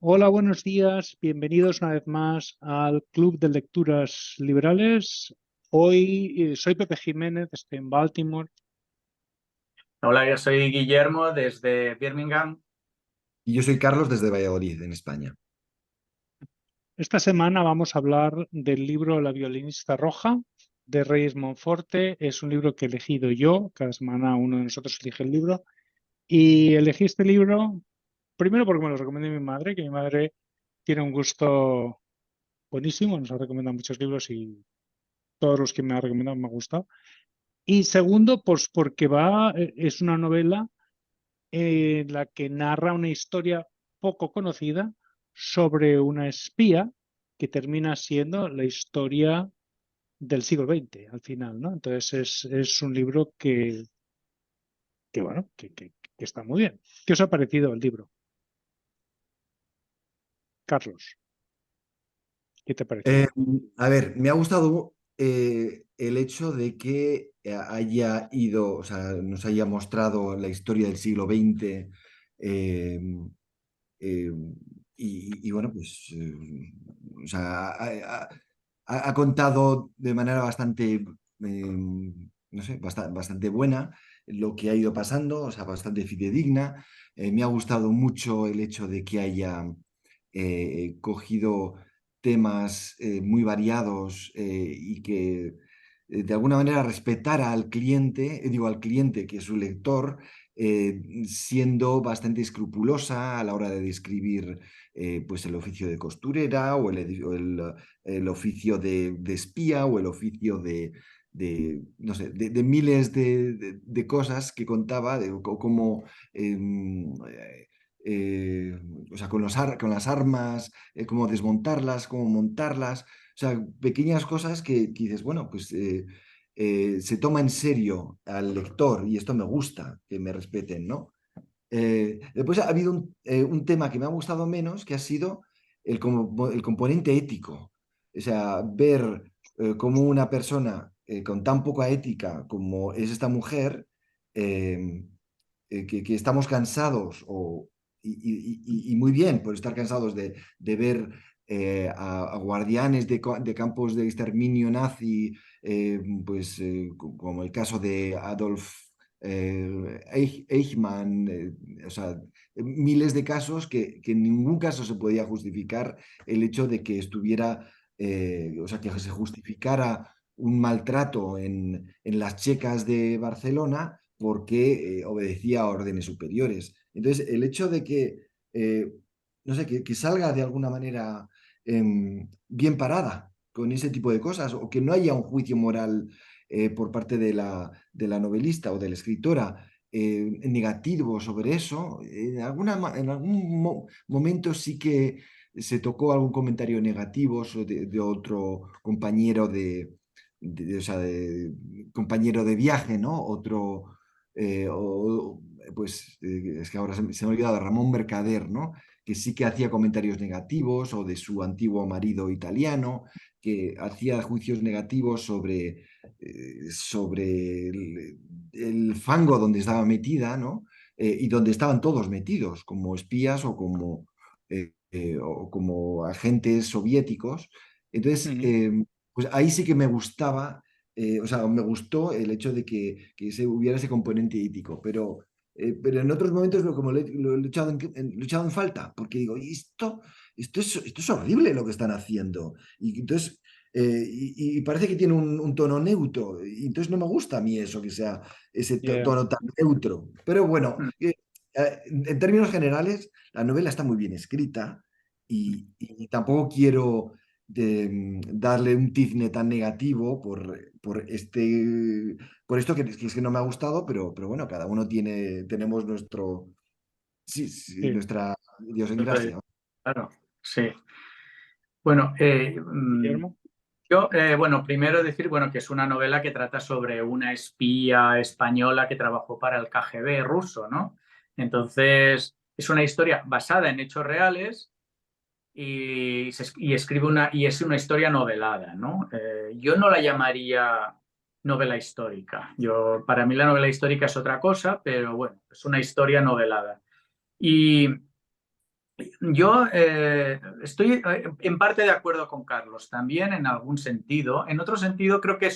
Hola, buenos días. Bienvenidos una vez más al Club de Lecturas Liberales. Hoy soy Pepe Jiménez, estoy en Baltimore. Hola, yo soy Guillermo desde Birmingham. Y yo soy Carlos desde Valladolid, en España. Esta semana vamos a hablar del libro La violinista roja de Reyes Monforte. Es un libro que he elegido yo. Cada semana uno de nosotros elige el libro. Y elegí este libro primero porque me lo recomendó mi madre, que mi madre tiene un gusto buenísimo. Nos ha recomendado muchos libros y todos los que me ha recomendado me han gustado. Y segundo, pues porque es una novela en la que narra una historia poco conocida sobre una espía que termina siendo la historia del siglo XX al final, ¿no? Entonces es un libro bueno, que está muy bien. ¿Qué os ha parecido el libro, Carlos? ¿Qué te ha parecido? Eh, a ver, me ha gustado el hecho de que haya ido, o sea, nos haya mostrado la historia del siglo XX eh, eh, y bueno, pues, o sea, ha contado de manera bastante, no sé, bastante buena lo que ha ido pasando, o sea, bastante fidedigna. Me ha gustado mucho el hecho de que haya cogido temas muy variados y que de alguna manera respetara al cliente, digo al cliente que es su lector, siendo bastante escrupulosa a la hora de describir pues el oficio de costurera el oficio de espía o el oficio no sé, de miles de cosas que contaba, de cómo eh, o sea, con las armas, cómo desmontarlas, cómo montarlas, o sea, pequeñas cosas que dices, bueno, pues se toma en serio al lector y esto me gusta, que me respeten, ¿no? Después ha habido un tema que me ha gustado menos, que ha sido el componente ético. O sea, ver cómo una persona con tan poca ética como es esta mujer, eh, que estamos cansados y muy bien por estar cansados de ver a guardianes de campos de exterminio nazi, pues como el caso de Adolf Eichmann, o sea, miles de casos que en ningún caso se podía justificar el hecho de que estuviera, o sea, que se justificara un maltrato en las checas de Barcelona porque obedecía a órdenes superiores. Entonces, el hecho de que, no sé, que salga de alguna manera bien parada con ese tipo de cosas o que no haya un juicio moral por parte de la novelista o de la escritora negativo sobre eso. En algún momento sí que se tocó algún comentario negativo de otro compañero o sea, compañero de viaje, ¿no? Otro, pues, es que ahora se me ha olvidado, Ramón Mercader, ¿no? Que sí que hacía comentarios negativos o de su antiguo marido italiano, que hacía juicios negativos sobre el fango donde estaba metida, ¿no? Y donde estaban todos metidos, como espías o como agentes soviéticos. Entonces, Ujú. pues ahí sí que me gustaba, o sea, me gustó el hecho de que hubiera ese componente ético, pero en otros momentos como lo he echado lo he echado en falta, porque digo, "Y esto es horrible lo que están haciendo". Y entonces, y parece que tiene un tono neutro, y entonces no me gusta a mí eso, que sea ese Yeah. tono tan neutro. Pero bueno, Mm. en términos generales, la novela está muy bien escrita y tampoco quiero darle un tizne tan negativo por esto que es que no me ha gustado, pero bueno, cada uno tenemos sí, sí, Sí. nuestra idiosincrasia. Claro, sí. Bueno, Guillermo. bueno, primero decir, bueno, que es una novela que trata sobre una espía española que trabajó para el KGB ruso, ¿no? Entonces, es una historia basada en hechos reales y escribe y es una historia novelada, ¿no? Yo no la llamaría novela histórica. Para mí la novela histórica es otra cosa, pero bueno, es una historia novelada. Y Yo estoy en parte de acuerdo con Carlos, también en algún sentido. En otro sentido, creo que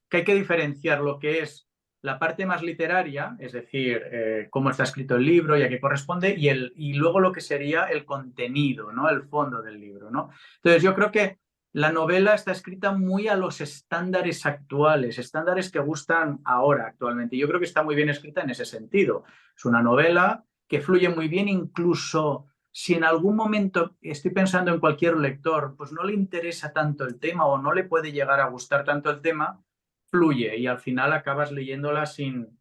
que hay que diferenciar lo que es la parte más literaria, es decir, cómo está escrito el libro y a qué corresponde, y luego lo que sería el contenido, ¿no? El fondo del libro, ¿no? Entonces, yo creo que la novela está escrita muy a los estándares actuales, estándares que gustan ahora actualmente. Yo creo que está muy bien escrita en ese sentido. Es una novela que fluye muy bien, incluso si en algún momento estoy pensando en cualquier lector, pues no le interesa tanto el tema o no le puede llegar a gustar tanto el tema, fluye y al final acabas leyéndola sin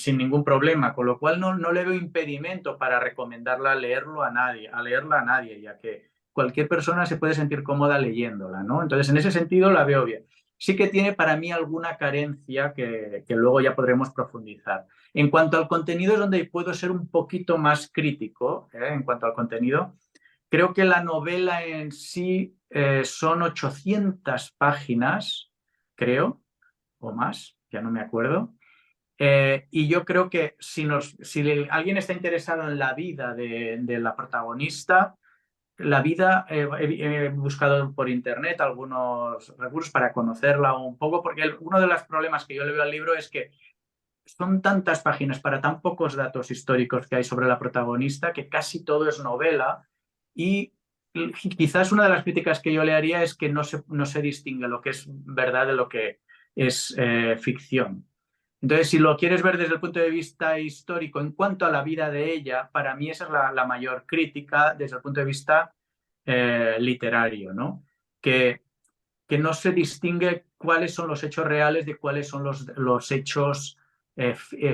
ningún problema, con lo cual no le veo impedimento para recomendarla a leerla a nadie, ya que cualquier persona se puede sentir cómoda leyéndola, ¿no? Entonces, en ese sentido la veo bien. Sí que tiene para mí alguna carencia que luego ya podremos profundizar. En cuanto al contenido es donde puedo ser un poquito más crítico, en cuanto al contenido. Creo que la novela en sí son 800 páginas, creo, o más, ya no me acuerdo. Y yo creo que si alguien está interesado en la vida de la protagonista, la vida, he buscado por internet algunos recursos para conocerla un poco, porque uno de los problemas que yo le veo al libro es que son tantas páginas para tan pocos datos históricos que hay sobre la protagonista que casi todo es novela y quizás una de las críticas que yo le haría es que no se distingue lo que es verdad de lo que es ficción. Entonces, si lo quieres ver desde el punto de vista histórico en cuanto a la vida de ella, para mí esa es la mayor crítica desde el punto de vista literario, ¿no? Que no se distingue cuáles son los hechos reales de cuáles son los hechos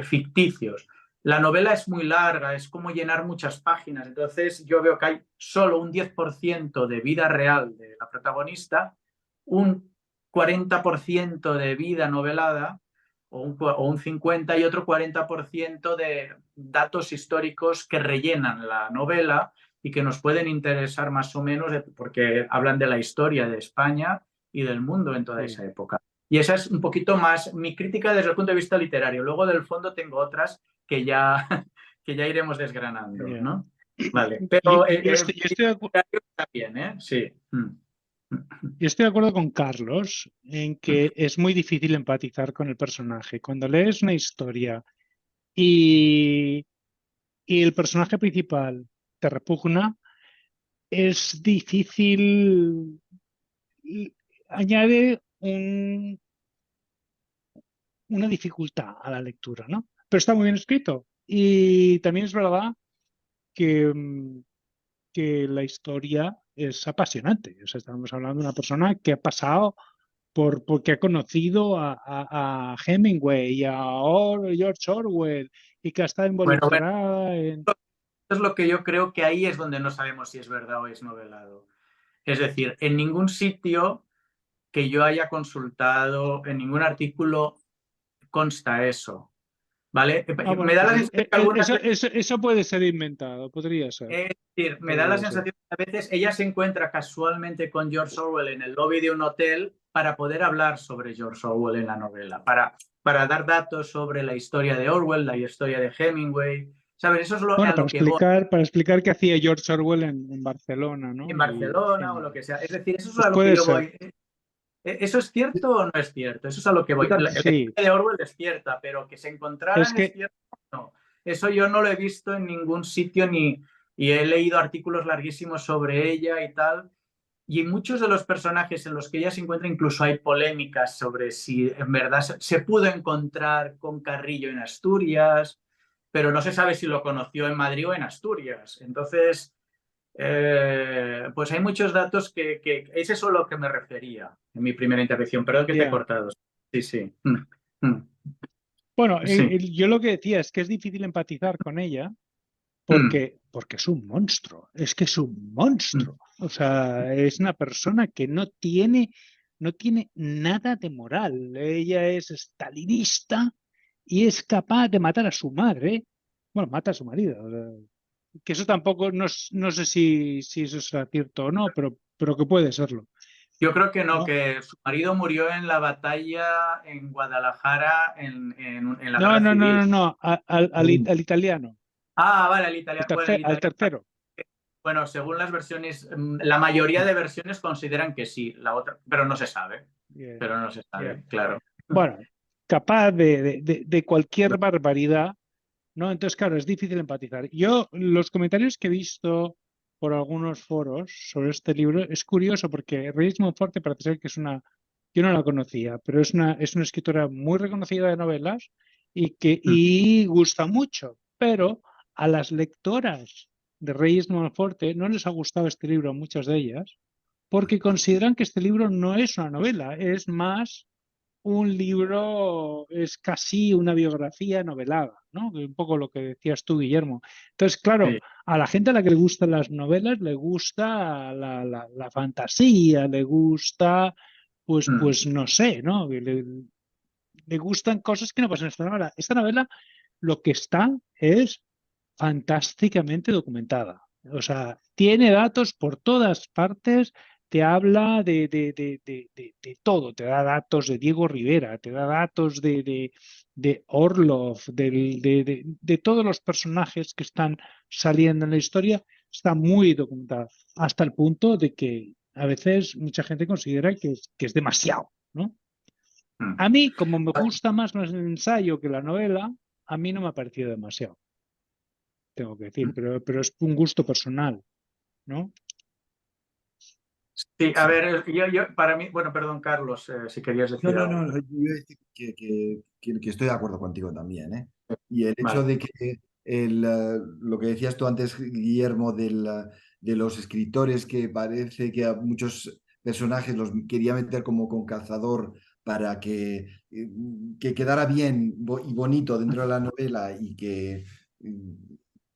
ficticios. La novela es muy larga, es como llenar muchas páginas, entonces yo veo que hay solo un 10% de vida real de la protagonista, un 40% de vida novelada o un 50% y otro 40% de datos históricos que rellenan la novela y que nos pueden interesar más o menos porque hablan de la historia de España y del mundo en toda esa época. Y esa es un poquito más mi crítica desde el punto de vista literario. Luego del fondo tengo otras que ya, que ya iremos desgranando, Yeah. ¿no? Vale, pero Yo estoy está bien, ¿eh? Sí. Yo estoy de acuerdo con Carlos en que es muy difícil empatizar con el personaje. Cuando lees una historia y el personaje principal te repugna, es difícil, añade una dificultad a la lectura, ¿no? Pero está muy bien escrito. Y también es verdad que, que la historia es apasionante. O sea, estamos hablando de una persona que ha pasado porque ha conocido a Hemingway y a George Orwell y que ha estado Bueno, involucrada en... es lo que yo creo que ahí es donde no sabemos si es verdad o es novelado. Es decir, en ningún sitio que yo haya consultado, en ningún artículo consta eso. ¿Vale? Me bueno, da la pues sensación que algunas eso puede ser inventado, podría ser. es decir, me da la sensación que a veces ella se encuentra casualmente con George Orwell en el lobby de un hotel para poder hablar sobre George Orwell en la novela, para dar datos sobre la historia de Orwell, la historia de Hemingway. ¿Sabes? Eso es Bueno, a lo que voy. para explicar qué hacía George Orwell en Barcelona, ¿no? En Y Barcelona o lo Hemingway. que sea. Es decir, eso es Pues a lo que puede yo ser. voy. ¿Eso es cierto o no es cierto? Eso es a lo que voy. La Sí, historia de Orwell es cierta, pero que se es encontraran es que cierto o no. Eso yo no lo he visto en ningún sitio y he leído artículos larguísimos sobre ella y tal. Y muchos de los personajes en los que ella se encuentra, incluso hay polémicas sobre si en verdad se pudo encontrar con Carrillo en Asturias, pero no se sabe si lo conoció en Madrid o en Asturias. Entonces, pues hay muchos datos es eso a lo que me refería en mi primera intervención. Perdón que te he ya. cortado. Sí, sí. Bueno, Sí. yo lo que decía es que es difícil empatizar con ella porque es un monstruo, es que es un monstruo. O sea, es una persona que no tiene nada de moral. Ella es stalinista y es capaz de matar a su madre. Bueno, mata a su marido. O sea, que eso tampoco, no sé si eso es cierto o no, pero que puede serlo, Yo creo que no, ¿no? que su marido murió en la batalla en Guadalajara en la No, Guerra no, no, Civil. no, no, al italiano, Ah, vale, el italiano. Bueno, el al italiano tercero. Bueno, según las versiones, la mayoría de versiones consideran que sí, la otra, pero no se sabe. Bien, Pero no se sabe, bien. claro. Bueno, capaz de cualquier barbaridad, ¿no? Entonces, claro, es difícil empatizar. Yo, los comentarios que he visto por algunos foros sobre este libro, es curioso porque Reyes Monforte parece ser que es una, yo no la conocía, pero es una escritora muy reconocida de novelas y gusta mucho, pero a las lectoras de Reyes Monforte no les ha gustado este libro, a muchas de ellas, porque consideran que este libro no es una novela, es más un libro, es casi una biografía novelada, ¿no? Un poco lo que decías tú, Guillermo. Entonces, claro, Sí. a la gente a la que le gustan las novelas, le gusta la fantasía, le gusta, pues no sé, ¿no? Le gustan cosas que no pasan en esta novela. Esta novela lo que está es fantásticamente documentada. O sea, tiene datos por todas partes, te habla de todo, te da datos de Diego Rivera, te da datos de Orlov, de todos los personajes que están saliendo en la historia, está muy documentada, hasta el punto de que a veces mucha gente considera que es demasiado, ¿no? A mí, como me gusta más el ensayo que la novela, a mí no me ha parecido demasiado, tengo que decir, pero es un gusto personal, ¿no? Sí, a Sí. ver, para mí, bueno, perdón, Carlos, si querías No, decir no, algo. no, yo iba a decir que estoy de acuerdo contigo también, ¿eh? Y el hecho Vale. de que lo que decías tú antes, Guillermo, de los escritores, que parece que a muchos personajes los quería meter como con calzador para que quedara bien y bonito dentro de la novela y que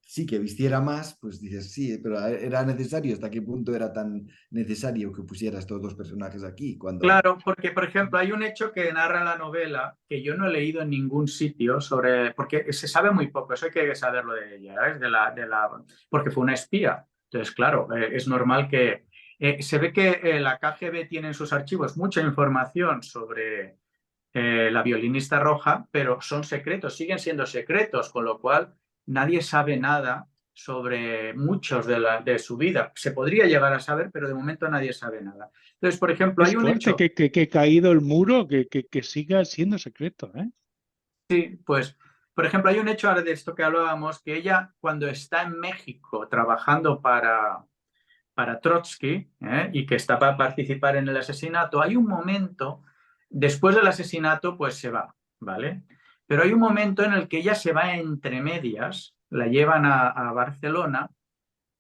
sí, que vistiera más, pues dices, sí, pero era necesario. ¿Hasta qué punto era tan necesario que pusieras todos los personajes aquí? Cuando... Claro, porque, por ejemplo, hay un hecho que narra la novela que yo no he leído en ningún sitio sobre, porque se sabe muy poco, eso hay que saberlo de ella, ¿sabes? Porque fue una espía. Entonces, claro, es normal que... se ve que la KGB tiene en sus archivos mucha información sobre la violinista roja, pero son secretos, siguen siendo secretos, con lo cual nadie sabe nada sobre muchos de su vida. Se podría llegar a saber, pero de momento nadie sabe nada. Entonces, por ejemplo, Es hay un fuerte hecho, que caído el muro, que siga siendo secreto, ¿eh? sí, pues, por ejemplo, hay un hecho ahora de esto que hablábamos, que ella cuando está en México trabajando para Trotsky, y que está para participar en el asesinato, hay un momento, después del asesinato, pues se va, ¿vale? Pero hay un momento en el que ella se va entre medias, la llevan a Barcelona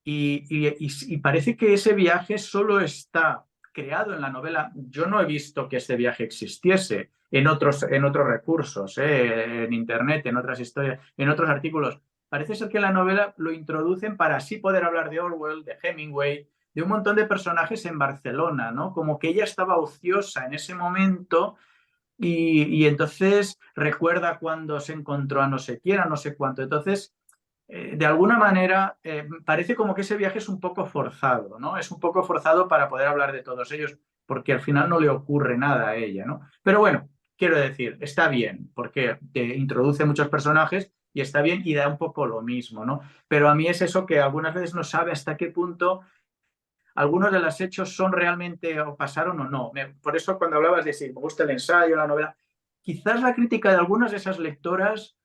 y parece que ese viaje solo está creado en la novela. Yo no he visto que este viaje existiese en otros recursos, en Internet, en otras historias, en otros artículos. Parece ser que la novela lo introducen para así poder hablar de Orwell, de Hemingway, de un montón de personajes en Barcelona, ¿no? Como que ella estaba ociosa en ese momento y entonces recuerda cuando se encontró a no sé quién, a no sé cuánto. Entonces, de alguna manera, parece como que ese viaje es un poco forzado, ¿no? Es un poco forzado para poder hablar de todos ellos, porque al final no le ocurre nada a ella, ¿no? Pero bueno, quiero decir, está bien, porque te introduce muchos personajes y está bien y da un poco lo mismo, ¿no? Pero a mí es eso que algunas veces no sabe hasta qué punto algunos de los hechos son realmente o pasaron o no. Por eso cuando hablabas de si me gusta el ensayo, la novela, quizás la crítica de algunas de esas lectoras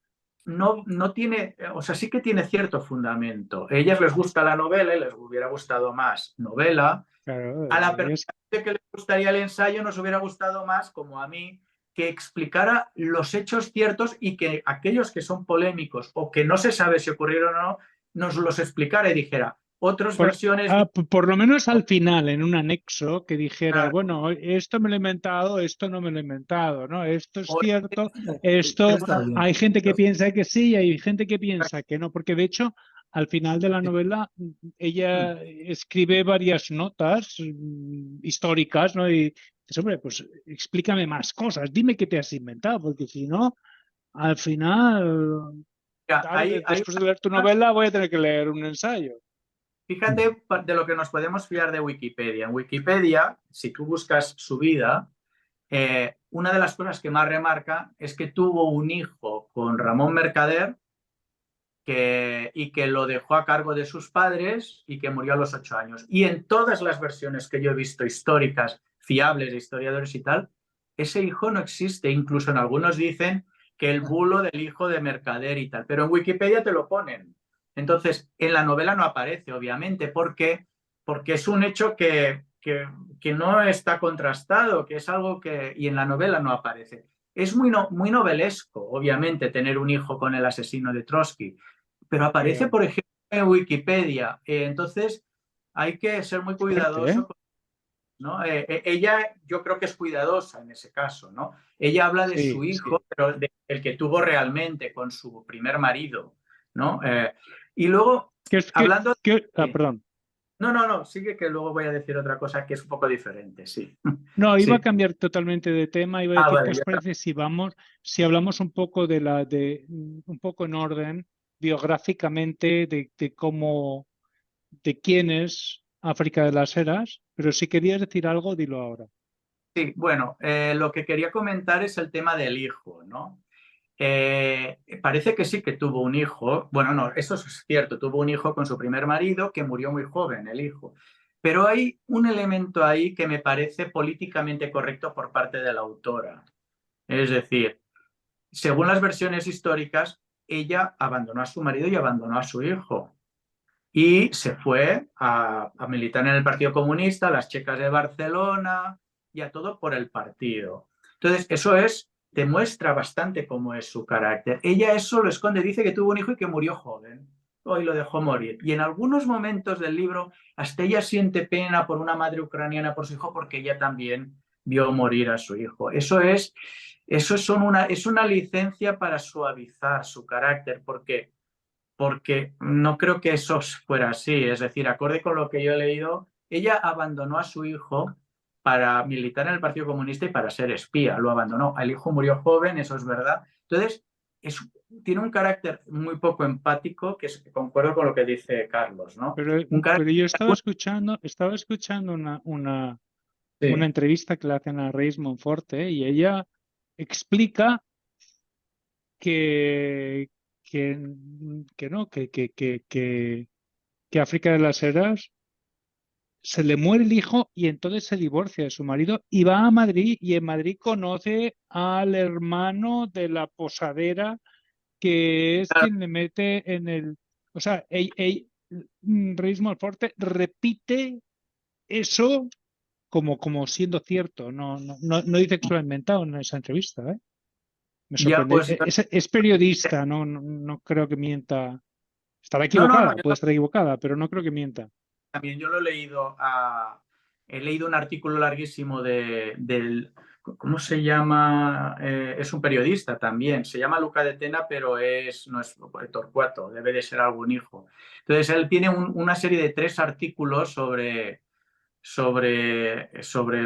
no tiene, o sea, sí que tiene cierto fundamento. A ellas les gusta la novela y les hubiera gustado más novela. Claro, A la persona que les gustaría el ensayo nos hubiera gustado más, como a mí, que explicara los hechos ciertos y que aquellos que son polémicos o que no se sabe si ocurrieron o no, nos los explicara y dijera, otras versiones... por lo menos al final, en un anexo que dijera, Claro, bueno, esto me lo he inventado, esto no me lo he inventado, ¿no? Esto es o- cierto, Eso esto está bien. hay gente que piensa que sí y hay gente que piensa que no, porque de hecho, al final de la novela, ella escribe varias notas históricas, ¿no? Y dice, hombre, pues explícame más cosas, dime qué te has inventado, porque si no, al final, Mira, claro, hay después de leer tu novela voy a tener que leer un ensayo. fíjate de lo que nos podemos fiar de Wikipedia. En Wikipedia, si tú buscas su vida, una de las cosas que más remarca es que tuvo un hijo con Ramón Mercader y que lo dejó a cargo de sus padres y que murió a los 8 años. Y en todas las versiones que yo he visto históricas, fiables de historiadores y tal, ese hijo no existe. Incluso en algunos dicen que el bulo del hijo de Mercader y tal, pero en Wikipedia te lo ponen. Entonces, en la novela no aparece, obviamente, porque es un hecho que no está contrastado, que es algo que... y en la novela no aparece. Es muy novelesco, obviamente, tener un hijo con el asesino de Trotsky, pero aparece, por ejemplo, en Wikipedia. Entonces, hay que ser muy cuidadoso. ¿No? Ella, yo creo que es cuidadosa en ese caso, ¿no? Ella habla de su hijo, pero el que tuvo realmente con su primer marido, ¿no? Y luego, hablando... perdón. No, sigue que luego voy a decir otra cosa que es un poco diferente, sí. No, iba Sí. a cambiar totalmente de tema, iba a decir, Vale, ¿qué os parece si hablamos un poco un poco en orden, biográficamente, de cómo, de quién es África de las Heras? Pero si querías decir algo, dilo ahora. Sí, bueno, lo que quería comentar es el tema del hijo, ¿no? Parece que sí que tuvo un hijo. Bueno, no, eso es cierto, tuvo un hijo con su primer marido que murió muy joven, el hijo. Pero hay un elemento ahí que me parece políticamente correcto por parte de la autora. Es decir, según las versiones históricas, ella abandonó a su marido y abandonó a su hijo. Y se fue a militar en el Partido Comunista, a las checas de Barcelona y a todo por el partido. Entonces, eso demuestra bastante cómo es su carácter. Ella eso lo esconde, dice que tuvo un hijo y que murió joven. Hoy lo dejó morir. Y en algunos momentos del libro, hasta ella siente pena por una madre ucraniana, por su hijo, porque ella también vio morir a su hijo. Eso es una licencia para suavizar su carácter, porque no creo que eso fuera así. Es decir, acorde con lo que yo he leído, ella abandonó a su hijo para militar en el Partido Comunista y para ser espía. Lo abandonó. El hijo murió joven, eso es verdad. Entonces, tiene un carácter muy poco empático, que concuerdo con lo que dice Carlos, ¿no? Pero yo estaba escuchando una entrevista que le hacen a Reis Monforte y ella explica que África de las Heras se le muere el hijo y entonces se divorcia de su marido y va a Madrid y en Madrid conoce al hermano de la posadera que es quien le mete en el... O sea, Reis Monforte repite eso como siendo cierto, no dice que se lo ha inventado en esa entrevista, ¿eh? Me Ya, sorprende. pues, Es periodista, no creo que mienta. Estará no, equivocada, yo puede estar equivocada, pero no creo que mienta. también yo lo he leído. He leído un artículo larguísimo del... ¿Cómo se llama? Es un periodista también. Se llama Luca de Tena, pero no es Torcuato, debe de ser algún hijo. Entonces, él tiene una serie de 3 artículos sobre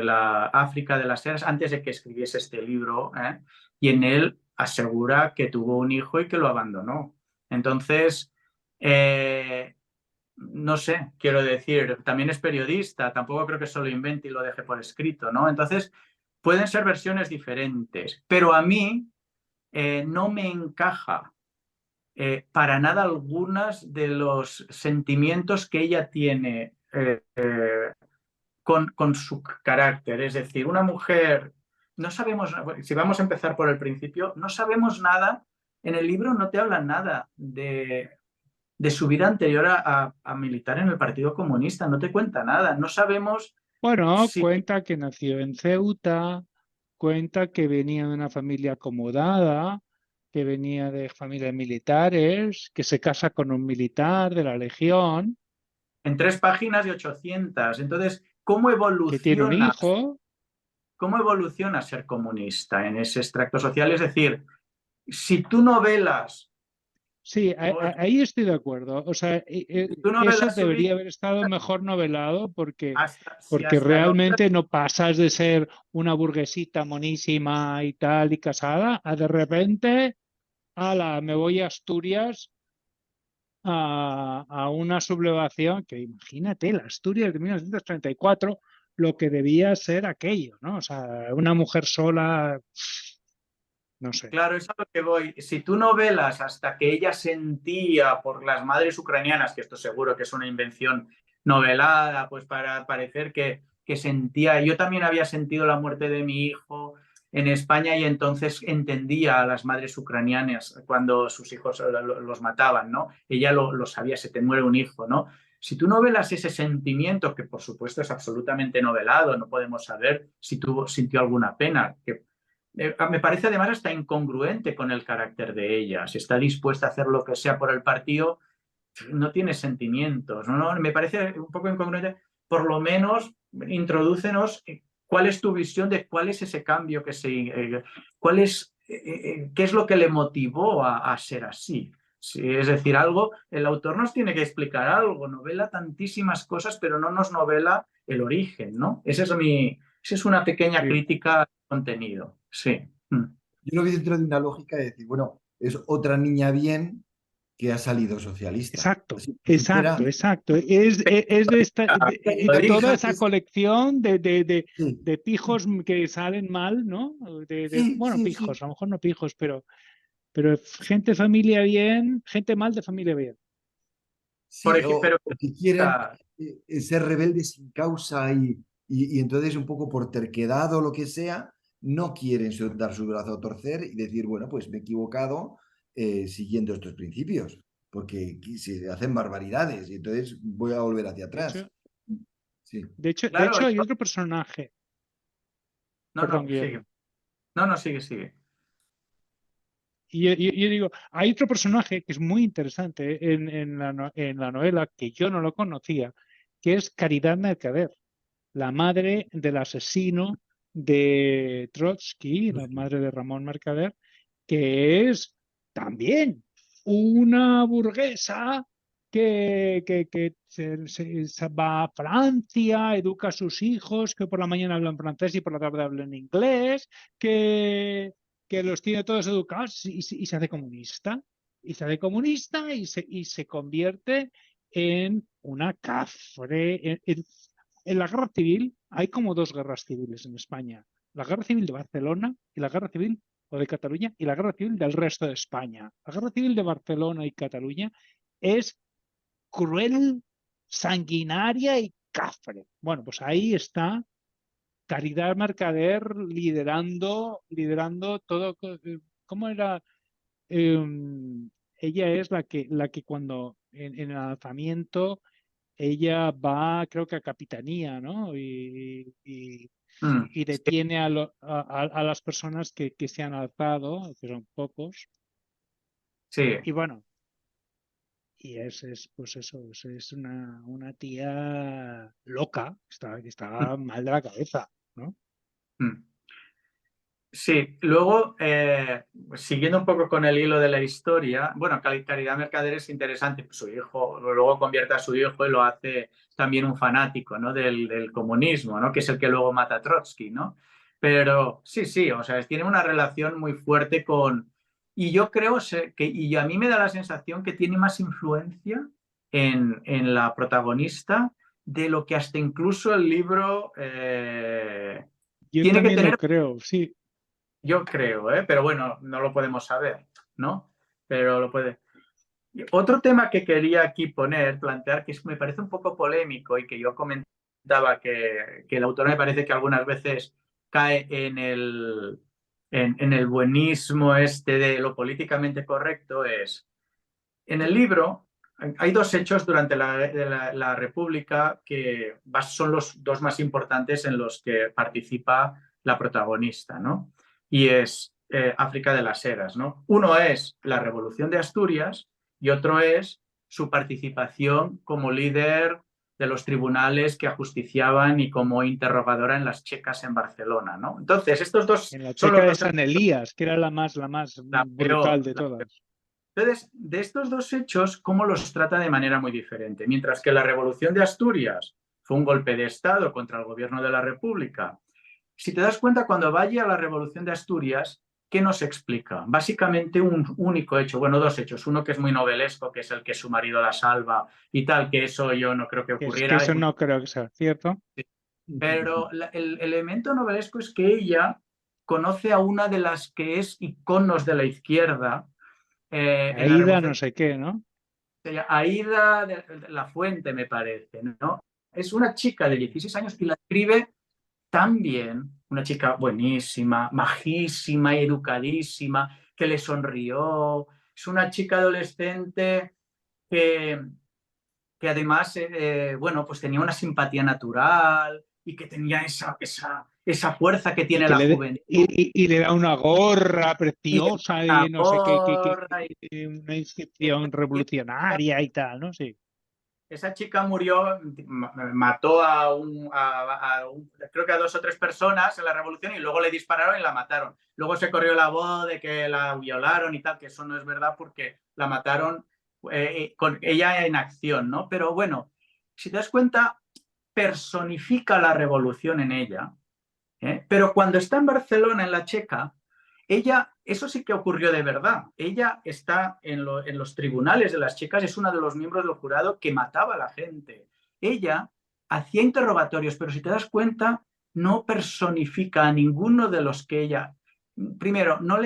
la África de las Heras antes de que escribiese este libro, ¿eh? Y en él asegura que tuvo un hijo y que lo abandonó. Entonces, no sé, quiero decir, también es periodista, tampoco creo que solo invente y lo deje por escrito, ¿no? Entonces, pueden ser versiones diferentes, pero a mí no me encaja para nada algunas de los sentimientos que ella tiene con su carácter. Es decir, una mujer, no sabemos, si vamos a empezar por el principio, no sabemos nada, en el libro no te hablan nada de su vida anterior a militar en el Partido Comunista, no te cuenta nada, no sabemos Bueno, si... cuenta que nació en Ceuta, cuenta que venía de una familia acomodada, que venía de familias militares, que se casa con un militar de la Legión, En 3 páginas y 800. Entonces, que tiene un hijo. ¿cómo evoluciona ser comunista en ese extracto social? Es decir, si tú novelas... Sí, ahí estoy de acuerdo. O sea, tú eso novelas su vida debería haber estado mejor novelado porque, si porque hasta novelas... realmente no pasas de ser una burguesita monísima y tal y casada a de repente, ala, me voy a Asturias a una sublevación que imagínate, la Asturias de 1934, lo que debía ser aquello, ¿no? O sea, una mujer sola. No sé. Claro, es a lo que voy. Si tú no velas hasta que ella sentía por las madres ucranianas, que esto seguro que es una invención novelada, pues para parecer que sentía, yo también había sentido la muerte de mi hijo en España y entonces entendía a las madres ucranianas cuando sus hijos los mataban, ¿no? Ella lo sabía, se te muere un hijo, ¿no? Si tú no velas ese sentimiento, que por supuesto es absolutamente novelado, no podemos saber si sintió alguna pena, que me parece además hasta incongruente con el carácter de ella. Si está dispuesta a hacer lo que sea por el partido, no tiene sentimientos. ¿No? Me parece un poco incongruente. Por lo menos introdúcenos cuál es tu visión de cuál es ese cambio cuál es, qué es lo que le motivó a ser así. Sí, es decir, el autor nos tiene que explicar algo, novela tantísimas cosas, pero no nos novela el origen, ¿no? Esa es una pequeña crítica al contenido, sí. Yo lo vi dentro de una lógica de decir, bueno, es otra niña bien que ha salido socialista. Exacto, Si exacto, fuera, exacto. Es Lo de toda fíjate, esa colección sí, de pijos que salen mal, ¿no? sí, Bueno, sí, pijos, sí. a lo mejor no pijos, pero gente familia bien, gente mal de familia bien. Sí, Pero o que quieren ser rebeldes sin causa y entonces un poco por terquedad o lo que sea, no quieren dar su brazo a torcer y decir, bueno, pues me he equivocado siguiendo estos principios, porque se hacen barbaridades y entonces voy a volver hacia De atrás. hecho, Sí. de claro, hecho hay otro personaje, perdón, no, sigue. Guillermo. No, sigue. Y yo digo, hay otro personaje que es muy interesante en la novela que yo no lo conocía, que es Caridad Mercader, la madre del asesino de Trotsky, la madre de Ramón Mercader, que es también una burguesa que se va a Francia, educa a sus hijos, que por la mañana hablan francés y por la tarde hablan inglés, que, que los tiene todos educados y se hace comunista. Y se hace comunista y se convierte en una cafre. En la guerra civil hay como dos guerras civiles en España. La guerra civil de Barcelona y la guerra civil o de Cataluña y la guerra civil del resto de España. La guerra civil de Barcelona y Cataluña es cruel, sanguinaria y cafre. Bueno, pues ahí está Caridad Mercader liderando todo. ¿Cómo era? Eh, ella es la que cuando en el alzamiento ella va, creo que a capitanía, ¿no? Y Sí, detiene a las personas que se han alzado, que son pocos. sí. Y bueno, pues eso, es una tía loca, que está mal de la cabeza, ¿no? Mm. Sí, luego, siguiendo un poco con el hilo de la historia, bueno, Caridad Mercader es interesante, pues su hijo, luego convierte a su hijo y lo hace también un fanático, ¿no? del comunismo, ¿no? Que es el que luego mata a Trotsky, ¿no? Pero sí, o sea, tiene una relación muy fuerte con... Y yo creo y a mí me da la sensación que tiene más influencia en la protagonista de lo que hasta incluso el libro Yo tiene que también lo tener. creo, sí. Yo creo, ¿eh? Pero bueno, no lo podemos saber, ¿no? Pero lo puede. Y otro tema que quería aquí plantear, que me parece un poco polémico y que yo comentaba que el autor me parece que algunas veces cae en el buenismo este de lo políticamente correcto, es, en el libro hay dos hechos durante la República que son los dos más importantes en los que participa la protagonista, ¿no? Y es África de las Heras, ¿no? Uno es la Revolución de Asturias y otro es su participación como líder de los tribunales que ajusticiaban y como interrogadora en las checas en Barcelona, ¿no? Entonces, estos dos En la son checa los de dos San Elías, que era la más la brutal peor, de todas. entonces, de estos dos hechos, ¿cómo los trata de manera muy diferente? Mientras que la Revolución de Asturias fue un golpe de Estado contra el gobierno de la República, si te das cuenta, cuando vaya a la Revolución de Asturias, ¿qué nos explica? Básicamente un único hecho, bueno, dos hechos. Uno que es muy novelesco, que es el que su marido la salva y tal, que eso yo no creo que Que ocurriera. eso no creo que sea cierto. Pero el elemento novelesco es que ella conoce a una de las que es iconos de la izquierda en la Aida Revolución. no sé qué, ¿no? Aida de la Fuente, me parece, ¿no? Es una chica de 16 años y la escribe tan bien, una chica buenísima, majísima y educadísima, que le sonrió. Es una chica adolescente que, que además, bueno, pues tenía una simpatía natural y que tenía esa fuerza que Y tiene que la juventud. y le da una gorra Y preciosa una y no sé qué, gorra, una inscripción revolucionaria y tal, ¿no? Sí. esa chica murió, mató creo que a 2 o 3 personas en la revolución y luego le dispararon y la mataron. Luego se corrió la voz de que la violaron y tal, que eso no es verdad porque la mataron con ella en acción, ¿no? Pero bueno, si te das cuenta, personifica la revolución en ella, ¿eh? Pero cuando está en Barcelona, en la Checa, ella, eso sí que ocurrió de verdad. Ella está en los tribunales de las checas, es una de los miembros del jurado que mataba a la gente. Ella hacía interrogatorios, pero si te das cuenta, no personifica a ninguno de los que ella... Primero, no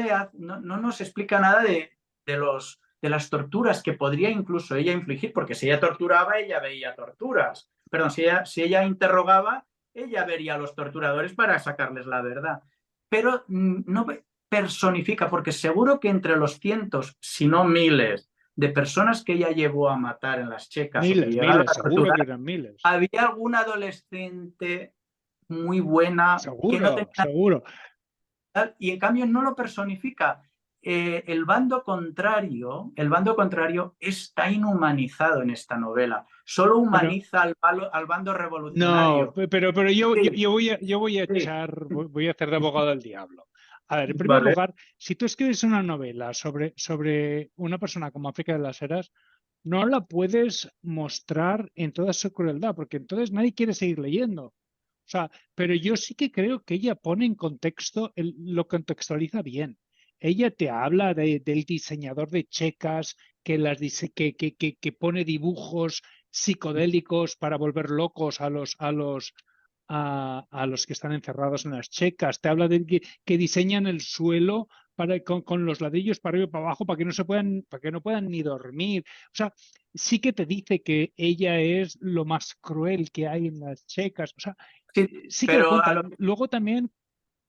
nos explica nada de las torturas que podría incluso ella infligir, porque si ella torturaba, ella veía torturas. Perdón, si ella interrogaba, ella vería a los torturadores para sacarles la verdad. Pero no personifica, porque seguro que entre los cientos, si no miles, de personas que ella llevó a matar en las checas o que llegaron Miles, a seguro que torturar, eran miles. había alguna adolescente muy buena que no Seguro, tenía seguro. nada, y en cambio no lo personifica. El bando contrario está inhumanizado en esta novela. Solo Pero humaniza al bando no, revolucionario. pero Sí, yo voy a sí. voy a hacer de abogado del diablo. A ver, en primer Vale. lugar, si tú escribes una novela sobre una persona como África de las Heras, no la puedes mostrar en toda su crueldad, porque entonces nadie quiere seguir leyendo. O sea, pero yo sí que creo que ella pone en contexto, lo contextualiza bien. Ella te habla del diseñador de checas que pone dibujos psicodélicos para volver locos a los que están encerrados en las checas. Te habla de que diseñan el suelo con los ladrillos para arriba y para abajo para que no puedan ni dormir. O sea, sí que te dice que ella es lo más cruel que hay en las checas. O sea, Sí, sí que lo pero, cuenta. Luego también,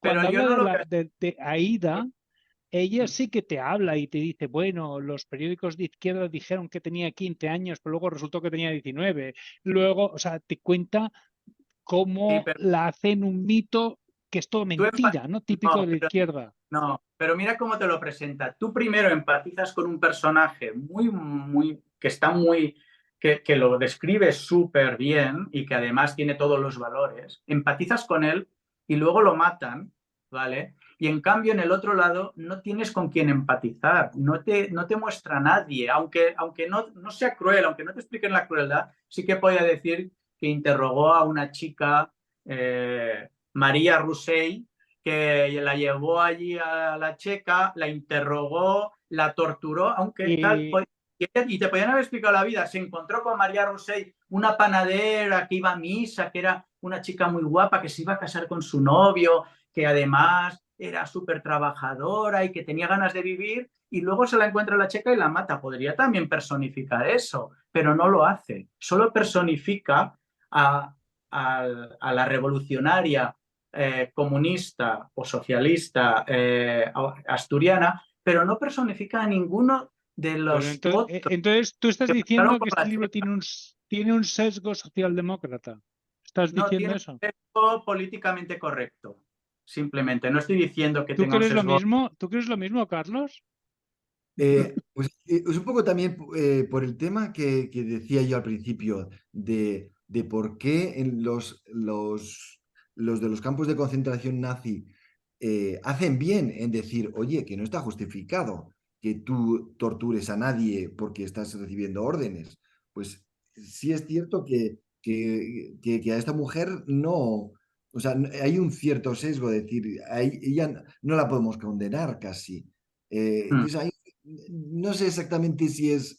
pero cuando yo habla no lo que... de Aida, ella sí que te habla y te dice, bueno, los periódicos de izquierda dijeron que tenía 15 años, pero luego resultó que tenía 19. Luego, o sea, te cuenta Sí, cómo pero la hacen un mito que es todo tú mentira, ¿no? Típico no, de la izquierda. no, pero mira cómo te lo presenta. Tú primero empatizas con un personaje que está que lo describe súper bien y que además tiene todos los valores. Empatizas con él y luego lo matan, ¿vale? Y en cambio, en el otro lado, no tienes con quién empatizar, no te muestra a nadie, aunque no sea cruel, aunque no te expliquen la crueldad, sí que podía decir que interrogó a una chica, María Roussey, que la llevó allí a la checa, la interrogó, la torturó, aunque tal, Y, y te podían haber explicado la vida. Se encontró con María Roussey, una panadera que iba a misa, que era una chica muy guapa, que se iba a casar con su novio, que además era súper trabajadora y que tenía ganas de vivir, y luego se la encuentra la checa y la mata. Podría también personificar eso, pero no lo hace. Solo personifica a la revolucionaria comunista o socialista asturiana, pero no personifica a ninguno de pero los entonces, otros entonces tú estás que pasaron diciendo por que este la libro checa. tiene un sesgo socialdemócrata. ¿Estás No diciendo tiene eso? un sesgo políticamente correcto. Simplemente, no estoy diciendo que ¿Tú tenga un crees lo sesgo. mismo? ¿Tú crees lo mismo, Carlos? Pues es un poco también por el tema que decía yo al principio de por qué en los de los campos de concentración nazi hacen bien en decir, oye, que no está justificado que tú tortures a nadie porque estás recibiendo órdenes. Pues sí es cierto que a esta mujer no, o sea, hay un cierto sesgo, de decir, ella no la podemos condenar casi. Mm. Entonces ahí no sé exactamente si es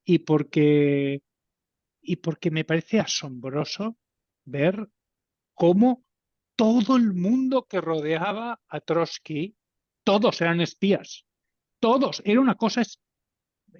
y porque me parece asombroso ver cómo todo el mundo que rodeaba a Trotsky, todos eran espías, todos, era una cosa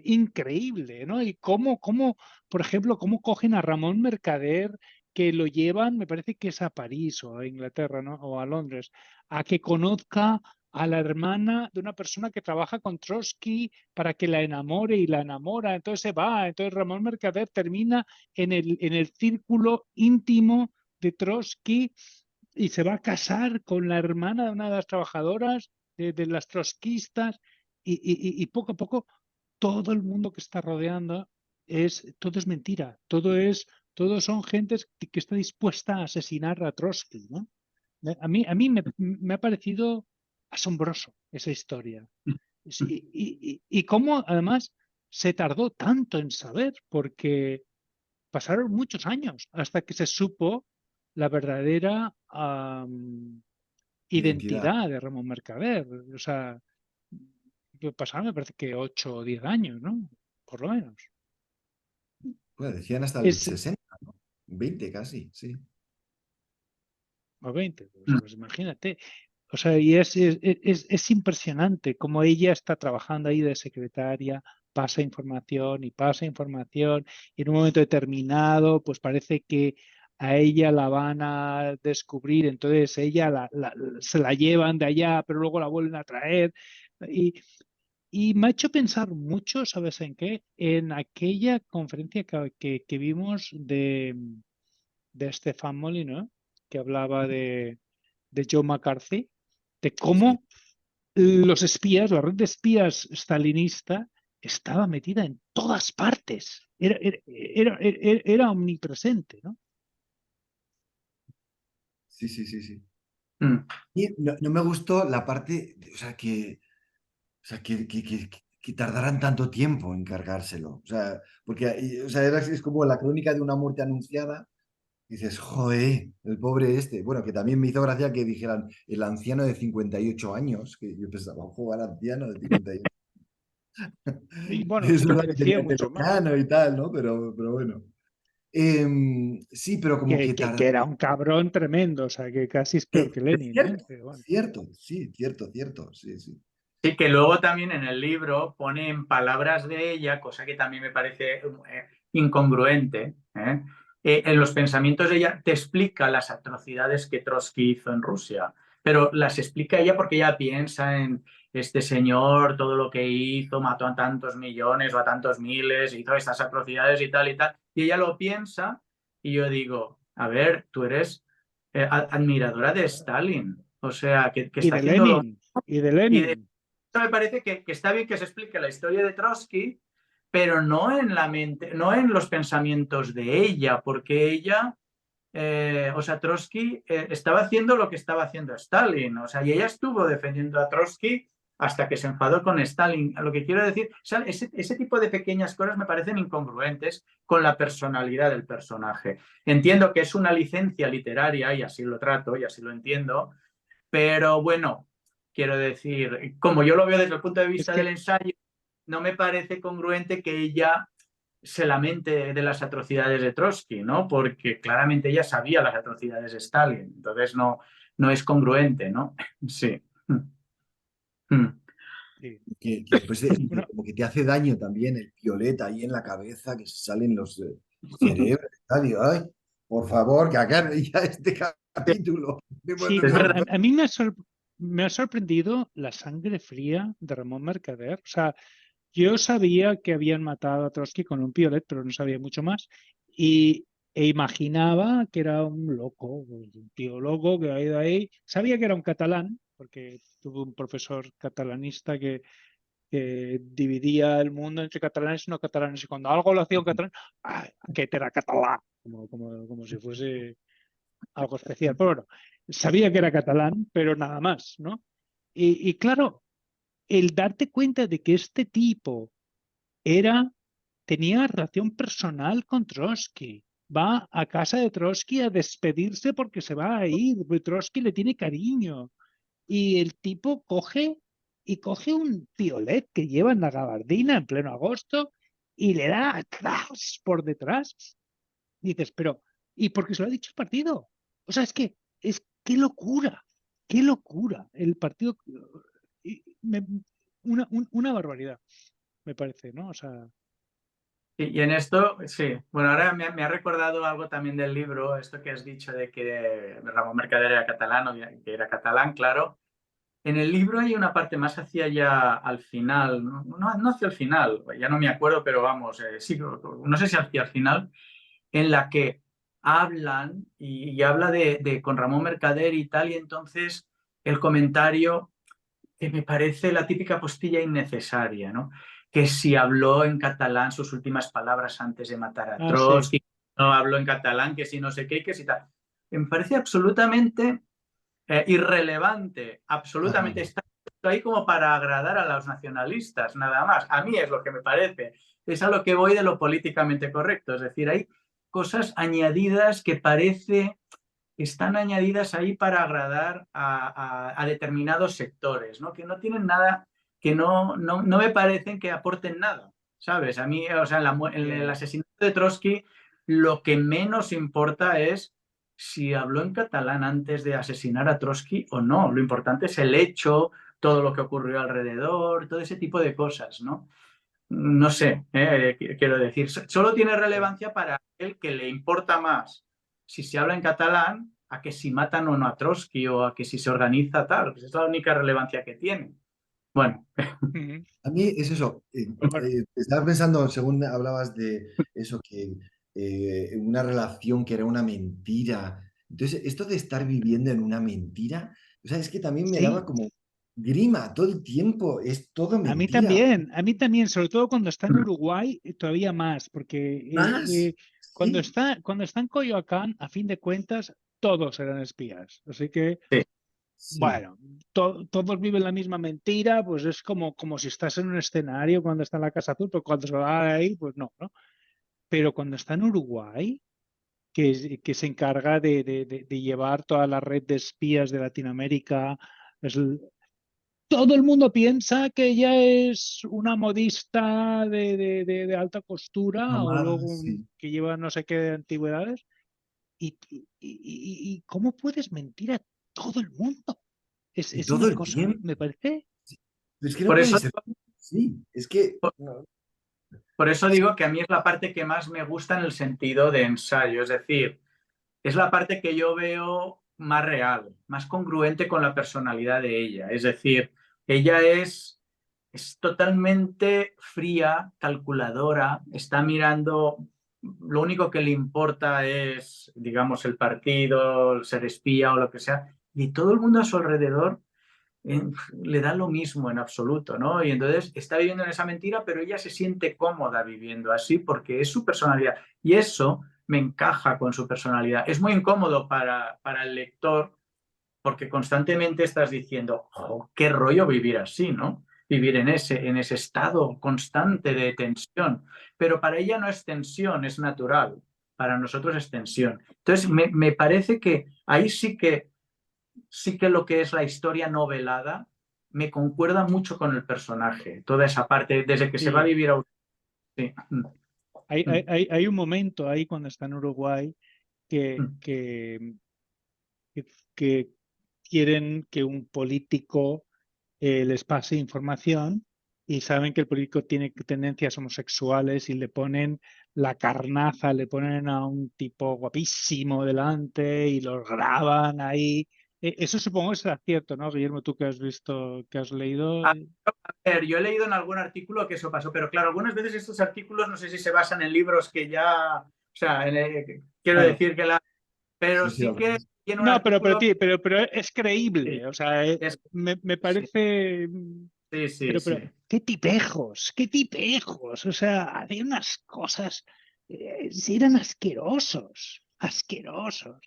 increíble, ¿no? Y por ejemplo, cómo cogen a Ramón Mercader, que lo llevan, me parece que es a París o a Inglaterra, ¿no? O a Londres, a que conozca a la hermana de una persona que trabaja con Trotsky para que la enamore y la enamora. Entonces se va. Entonces Ramón Mercader termina en el círculo íntimo de Trotsky y se va a casar con la hermana de una de las trabajadoras de las trotskistas y poco a poco todo el mundo que está rodeando todo es mentira, todos son gentes que está dispuesta a asesinar a Trotsky, ¿no? A mí me ha parecido asombroso esa historia. Y cómo además se tardó tanto en saber, porque pasaron muchos años hasta que se supo la verdadera Identidad. identidad de Ramón Mercader. O sea, pasaron me parece que 8 o 10 años, ¿no? Por lo menos. Bueno, decían hasta el Es, 60, ¿no? 20 casi, sí. o 20, pues imagínate. O sea, y es impresionante cómo ella está trabajando ahí de secretaria, pasa información y pasa información, y en un momento determinado, pues parece que a ella la van a descubrir, entonces ella se la llevan de allá, pero luego la vuelven a traer. Y me ha hecho pensar mucho, ¿sabes en qué? En aquella conferencia que vimos de Stefan Molyneux, que hablaba de Joe McCarthy, de Sí, cómo los espías, la red de espías stalinista, estaba metida en todas partes. Era omnipresente, ¿no? sí, sí, sí, sí. Mm. Y no me gustó la parte, o sea, que tardaran tanto tiempo en cargárselo. O sea, porque o sea, es como la crónica de una muerte anunciada. Dices, joder, el pobre este. Bueno, que también me hizo gracia que dijeran el anciano de 58 años, que yo pensaba, jugar anciano de 58. Y bueno, Es se verdad que parecía tenía mucho pelo más. cano y tal, ¿no? Pero bueno. Sí, pero como que Que tarda. era un cabrón tremendo, o sea, que casi es peor que Es Lenin, ¿eh? cierto, Pero bueno. cierto, sí, cierto, cierto, sí, sí. Sí, que luego también en el libro pone en palabras de ella, cosa que también me parece incongruente, ¿eh? En los pensamientos de ella te explica las atrocidades que Trotsky hizo en Rusia, pero las explica ella porque ella piensa en este señor, todo lo que hizo, mató a tantos millones o a tantos miles, hizo estas atrocidades y tal, y ella lo piensa y yo digo, a ver, tú eres admiradora de Stalin, o sea, que Y está de haciendo lo Lenin, y de y de Lenin. eso me parece que está bien que se explique la historia de Trotsky, pero no en la mente, no en los pensamientos de ella, porque ella, o sea, Trotsky estaba haciendo lo que estaba haciendo Stalin, o sea, y ella estuvo defendiendo a Trotsky hasta que se enfadó con Stalin. Lo que quiero decir, o sea, ese tipo de pequeñas cosas me parecen incongruentes con la personalidad del personaje. Entiendo que es una licencia literaria y así lo trato y así lo entiendo, pero bueno, quiero decir, como yo lo veo desde el punto de Es vista del que, ensayo, no me parece congruente que ella se lamente de las atrocidades de Trotsky, ¿no? Porque claramente ella sabía las atrocidades de Stalin, entonces no es congruente, ¿no? Sí. sí. Que después Bueno, como que te hace daño también el piolet ahí en la cabeza, que se salen los cerebros y tal. Y, ay, por favor, que acabe ya este capítulo. Me sí, pone Es muy verdad. a mí me ha sorprendido la sangre fría de Ramón Mercader. O sea, yo sabía que habían matado a Trotsky con un piolet, pero no sabía mucho más. E imaginaba que era un loco, un tío loco que ha ido ahí. Sabía que era un catalán, porque tuve un profesor catalanista que dividía el mundo entre catalanes y no catalanes. Y cuando algo lo hacía un catalán, ¡ay, aquest era catalán! Como si fuese algo especial. Pero bueno, sabía que era catalán, pero nada más, ¿no? Y claro, el darte cuenta de que este tipo tenía relación personal con Trotsky. Va a casa de Trotsky a despedirse porque se va a ir. Trotsky le tiene cariño. Y el tipo coge un piolet que lleva en la gabardina en pleno agosto y le da ¡tras! Por detrás. Y dices, pero, ¿y por qué se lo ha dicho el partido? O sea, qué locura, qué locura. El partido, una barbaridad, me parece, ¿no? O sea, Y en esto, sí, bueno, ahora me ha recordado algo también del libro, esto que has dicho de que Ramón Mercader era catalán, o que era catalán, claro. En el libro hay una parte más hacia ya al final, no hacia el final, ya no me acuerdo, pero vamos, sí, no sé si hacia el final, en la que hablan y habla con Ramón Mercader y tal, y entonces el comentario que me parece la típica postilla innecesaria, ¿no? Que si habló en catalán sus últimas palabras antes de matar a sí. Trotsky, no habló en catalán, que si no sé qué, que si tal. Me parece absolutamente irrelevante, Ajá. absolutamente está ahí como para agradar a los nacionalistas, nada más. A mí es lo que me parece. Es a lo que voy de lo políticamente correcto. Es decir, hay cosas añadidas que parece están añadidas ahí para agradar a determinados sectores, ¿no? Que no tienen nada, que no me parecen que aporten nada, ¿sabes? A mí, o sea, en el asesinato de Trotsky, lo que menos importa es si habló en catalán antes de asesinar a Trotsky o no. Lo importante es el hecho, todo lo que ocurrió alrededor, todo ese tipo de cosas, ¿no? No sé, quiero decir, solo tiene relevancia para el que le importa más si se habla en catalán a que si matan o no a Trotsky o a que si se organiza tal. Pues es la única relevancia que tiene. Bueno, A mí es eso. Bueno, Estaba pensando, según hablabas de eso, que una relación que era una mentira. Entonces, esto de estar viviendo en una mentira, o sea, es que también me daba sí, como grima todo el tiempo. Es todo mentira. a mí también, sobre todo cuando está en Uruguay, todavía más, porque Más. Sí, cuando está en Coyoacán, a fin de cuentas, todos eran espías. Así que, sí, sí. bueno, todos viven la misma mentira, pues es como si estás en un escenario cuando está en la Casa Azul, pero cuando se va de ahí, pues no, ¿no? Pero cuando está en Uruguay, que se encarga de llevar toda la red de espías de Latinoamérica, es todo el mundo piensa que ella es una modista de alta costura o Normal, luego sí. que lleva no sé qué de antigüedades. ¿Y cómo puedes mentir a todo el mundo? Y Es todo una el cosa, tiempo. me parece. Es que no por puede eso, ser. Sí, es que. No. por eso digo que a mí es la parte que más me gusta en el sentido de ensayo. Es decir, es la parte que yo veo más real, más congruente con la personalidad de ella. Es decir, ella es totalmente fría, calculadora, está mirando, lo único que le importa es, digamos, el partido, el ser espía o lo que sea, y todo el mundo a su alrededor eh, le da lo mismo en absoluto, ¿no? Y entonces está viviendo en esa mentira, pero ella se siente cómoda viviendo así porque es su personalidad. Y eso me encaja con su personalidad. Es muy incómodo para el lector porque constantemente estás diciendo, oh, qué rollo vivir así, ¿no? Vivir en ese estado constante de tensión. Pero para ella no es tensión, es natural. Para nosotros es tensión. Entonces, me parece que ahí sí que lo que es la historia novelada me concuerda mucho con el personaje. Toda esa parte, desde que se va a Sí, vivir a... Sí. hay un momento ahí cuando está en Uruguay que, que, que quieren que un político les pase información y saben que el político tiene tendencias homosexuales y le ponen la carnaza, le ponen a un tipo guapísimo delante y los graban ahí. Eso supongo que será cierto, ¿no, Guillermo? Tú que has visto, que has leído. A ver, yo he leído en algún artículo que eso pasó, pero claro, algunas veces estos artículos no sé si se basan en libros que ya, o sea, quiero Claro. decir que pero Sí, sí, sí que tiene un No, artículo que pero es creíble. sí, O sea, es, me sí, parece. sí, sí, Pero, sí. qué tipejos, qué tipejos. O sea, hacían unas cosas, sí eran asquerosos, asquerosos.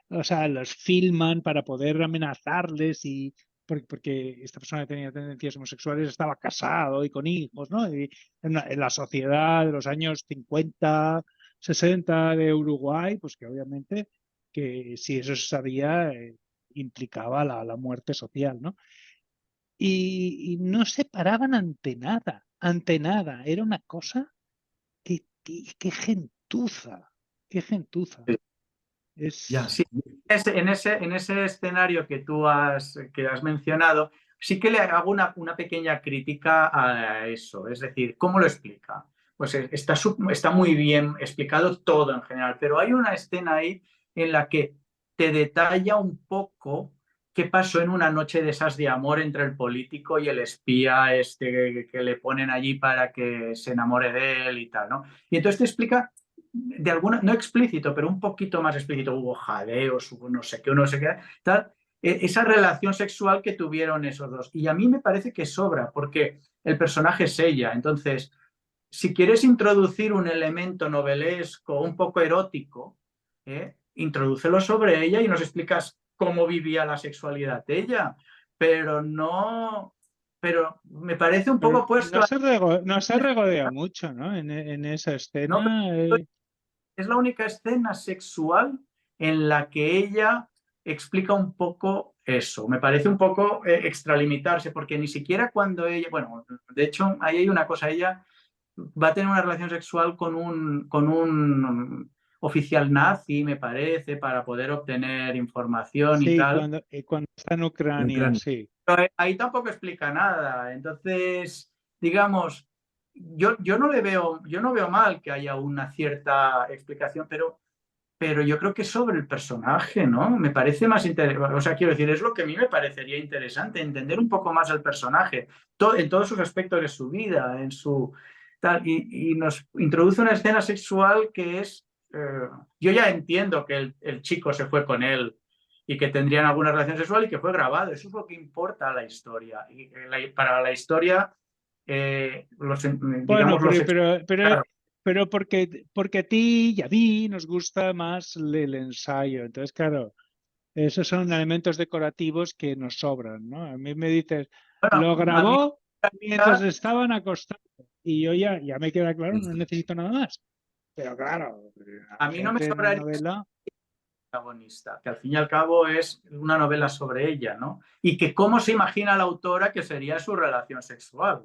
O sea, los filman para poder amenazarles y porque esta persona que tenía tendencias homosexuales estaba casado y con hijos, ¿no? Y en la sociedad de los años 50, 60 de Uruguay, pues que obviamente que si eso se sabía implicaba la muerte social, ¿no? Y no se paraban ante nada, ante nada. Era una cosa. qué gentuza, qué gentuza. Ya. Sí, en ese escenario que has mencionado, sí que le hago una pequeña crítica a eso. Es decir, ¿cómo lo explica? Pues está muy bien explicado todo en general, pero hay una escena ahí en la que te detalla un poco qué pasó en una noche de esas de amor entre el político y el espía que le ponen allí para que se enamore de él y tal, ¿no? Y entonces te explica de alguna, no explícito, pero un poquito más explícito, hubo jadeos, hubo no sé qué, no sé qué, tal, esa relación sexual que tuvieron esos dos. Y a mí me parece que sobra, porque el personaje es ella. Entonces, si quieres introducir un elemento novelesco, un poco erótico, introdúcelo sobre ella y nos explicas cómo vivía la sexualidad de ella, pero no, pero me parece un Pero poco puesto no se regodea mucho, ¿no? En esa no, escena. es la única escena sexual en la que ella explica un poco eso. Me parece un poco extralimitarse, porque ni siquiera cuando ella, bueno, de hecho, ahí hay una cosa, ella va a tener una relación sexual con un oficial nazi, me parece, para poder obtener información y Sí, tal. cuando está en Ucrania, Ucrania. sí. Pero ahí tampoco explica nada. Entonces, digamos, yo no veo mal que haya una cierta explicación, pero yo creo que es sobre el personaje, ¿no? Me parece más interesante, o sea, quiero decir, es lo que a mí me parecería interesante, entender un poco más al personaje, en todos sus aspectos de su vida, en su tal, y nos introduce una escena sexual que es, yo ya entiendo que el chico se fue con él y que tendrían alguna relación sexual y que fue grabado, eso es lo que importa a la historia, y para la historia, Bueno, digamos, los claro, pero porque a ti y a mí nos gusta más el ensayo. Entonces, claro, esos son elementos decorativos que nos sobran, ¿no? A mí me dices, bueno, lo a mí grabó mientras estaban acostados. Y yo ya me queda claro, no necesito nada más. Pero claro, a a la mí no me gente en una sobraría novela. protagonista, que al fin y al cabo es una novela sobre ella, ¿no? Y que cómo se imagina la autora que sería su relación sexual.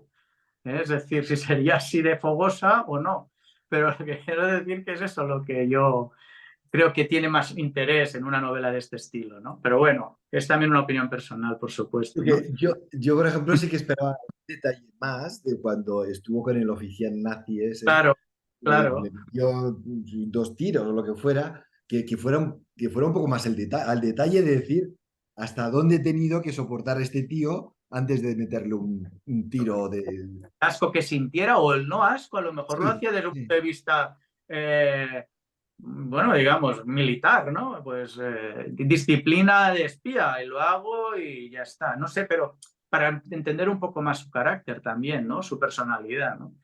Es decir, si sería así de fogosa o no. Pero lo que quiero decir que es eso lo que yo creo que tiene más interés en una novela de este estilo, ¿no? Pero bueno, es también una opinión personal, por supuesto, ¿no? Porque yo, por ejemplo, sí que esperaba un detalle más de cuando estuvo con el oficial nazi ese, Claro, le claro. dio 2 tiros o lo que fuera, que fuera un poco más al detalle de decir hasta dónde he tenido que soportar a este tío antes de meterle un tiro de... Asco que sintiera o el no asco, a lo mejor lo Sí, hacía desde un punto sí. de vista, bueno, digamos, militar, ¿no? Pues disciplina de espía y lo hago y ya está. No sé, pero para entender un poco más su carácter también, ¿no? Su personalidad, ¿no?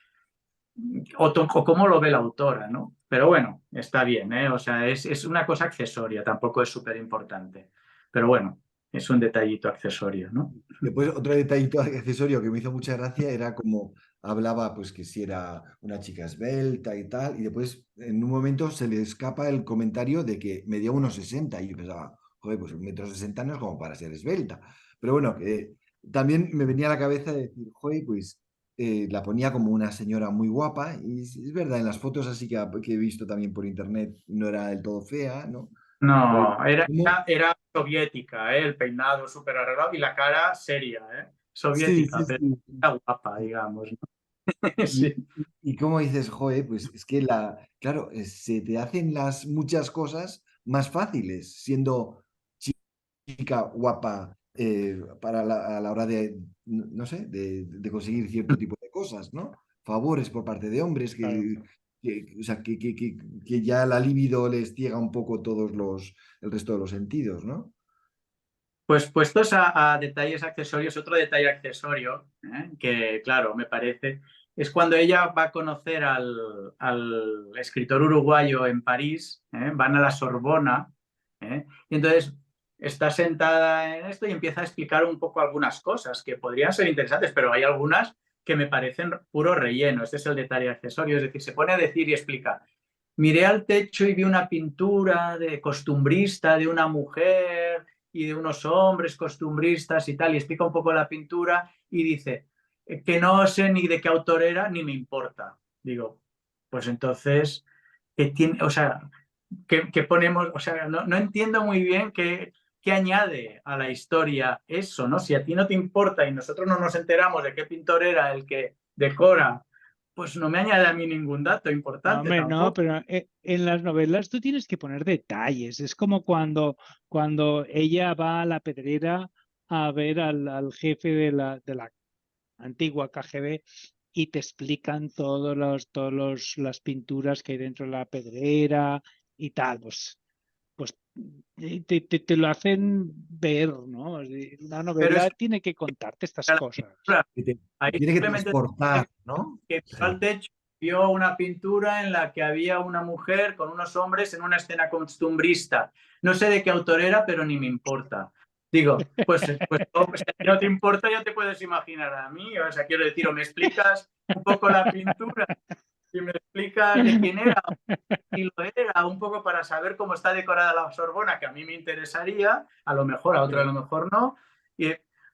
O cómo lo ve la autora, ¿no? Pero bueno, está bien, ¿eh? O sea, es una cosa accesoria, tampoco es súper importante. Pero bueno, es un detallito accesorio, ¿no? Después, otro detallito accesorio que me hizo mucha gracia era como hablaba, pues que si era una chica esbelta y tal, y después en un momento se le escapa el comentario de que medía 1,60 y yo pensaba, joder, pues 1,60 m no es como para ser esbelta. Pero bueno, que también me venía a la cabeza de decir, joder, pues la ponía como una señora muy guapa, y es verdad, en las fotos así que he visto también por internet no era del todo fea, ¿no? Pero No, ¿cómo? era soviética, ¿eh? El peinado súper arreglado y la cara seria, ¿eh? Sí, Soviética, sí, pero sí. era guapa, digamos, ¿no? Y, Sí. y cómo dices, joder, pues es que claro, se te hacen las muchas cosas más fáciles siendo chica guapa a la hora de, no sé, de conseguir cierto tipo de cosas, ¿no? Favores por parte de hombres Claro. o sea, que ya la libido les ciega un poco el resto de los sentidos, ¿no? Pues puestos a detalles accesorios, otro detalle accesorio, que claro, me parece, es cuando ella va a conocer al escritor uruguayo en París, van a la Sorbona, y entonces está sentada en esto y empieza a explicar un poco algunas cosas que podrían ser interesantes, pero hay algunas que me parecen puro relleno. Este es el detalle accesorio, es decir, se pone a decir y explica. Miré al techo y vi una pintura de costumbrista de una mujer y de unos hombres costumbristas y tal, y explica un poco la pintura y dice que no sé ni de qué autor era ni me importa. Digo, Pues entonces, ¿qué tiene? O sea, ¿qué ponemos? O sea, no entiendo muy bien qué añade a la historia eso, ¿no? Si a ti no te importa y nosotros no nos enteramos de qué pintor era el que decora, pues no me añade a mí ningún dato No, importante hombre, no, tampoco. pero en las novelas tú tienes que poner detalles. Es como cuando ella va a la pedrera a ver al jefe de la antigua KGB y te explican las pinturas que hay dentro de la pedrera y tal. Pues te lo hacen ver, ¿no? Una Pero es novela tiene que contarte estas que la cosas. pintura, Que te ahí tiene que simplemente transportar, ¿no? que Sí. al techo vio una pintura en la que había una mujer con unos hombres en una escena costumbrista. No sé de qué autor era, pero ni me importa. Digo, pues si no te importa, ya te puedes imaginar a mí. O sea, quiero decir, o me explicas un poco la pintura y me explicas de quién era y lo era, un poco para saber cómo está decorada la Sorbona, que a mí me interesaría, a lo mejor, a otro a lo mejor no,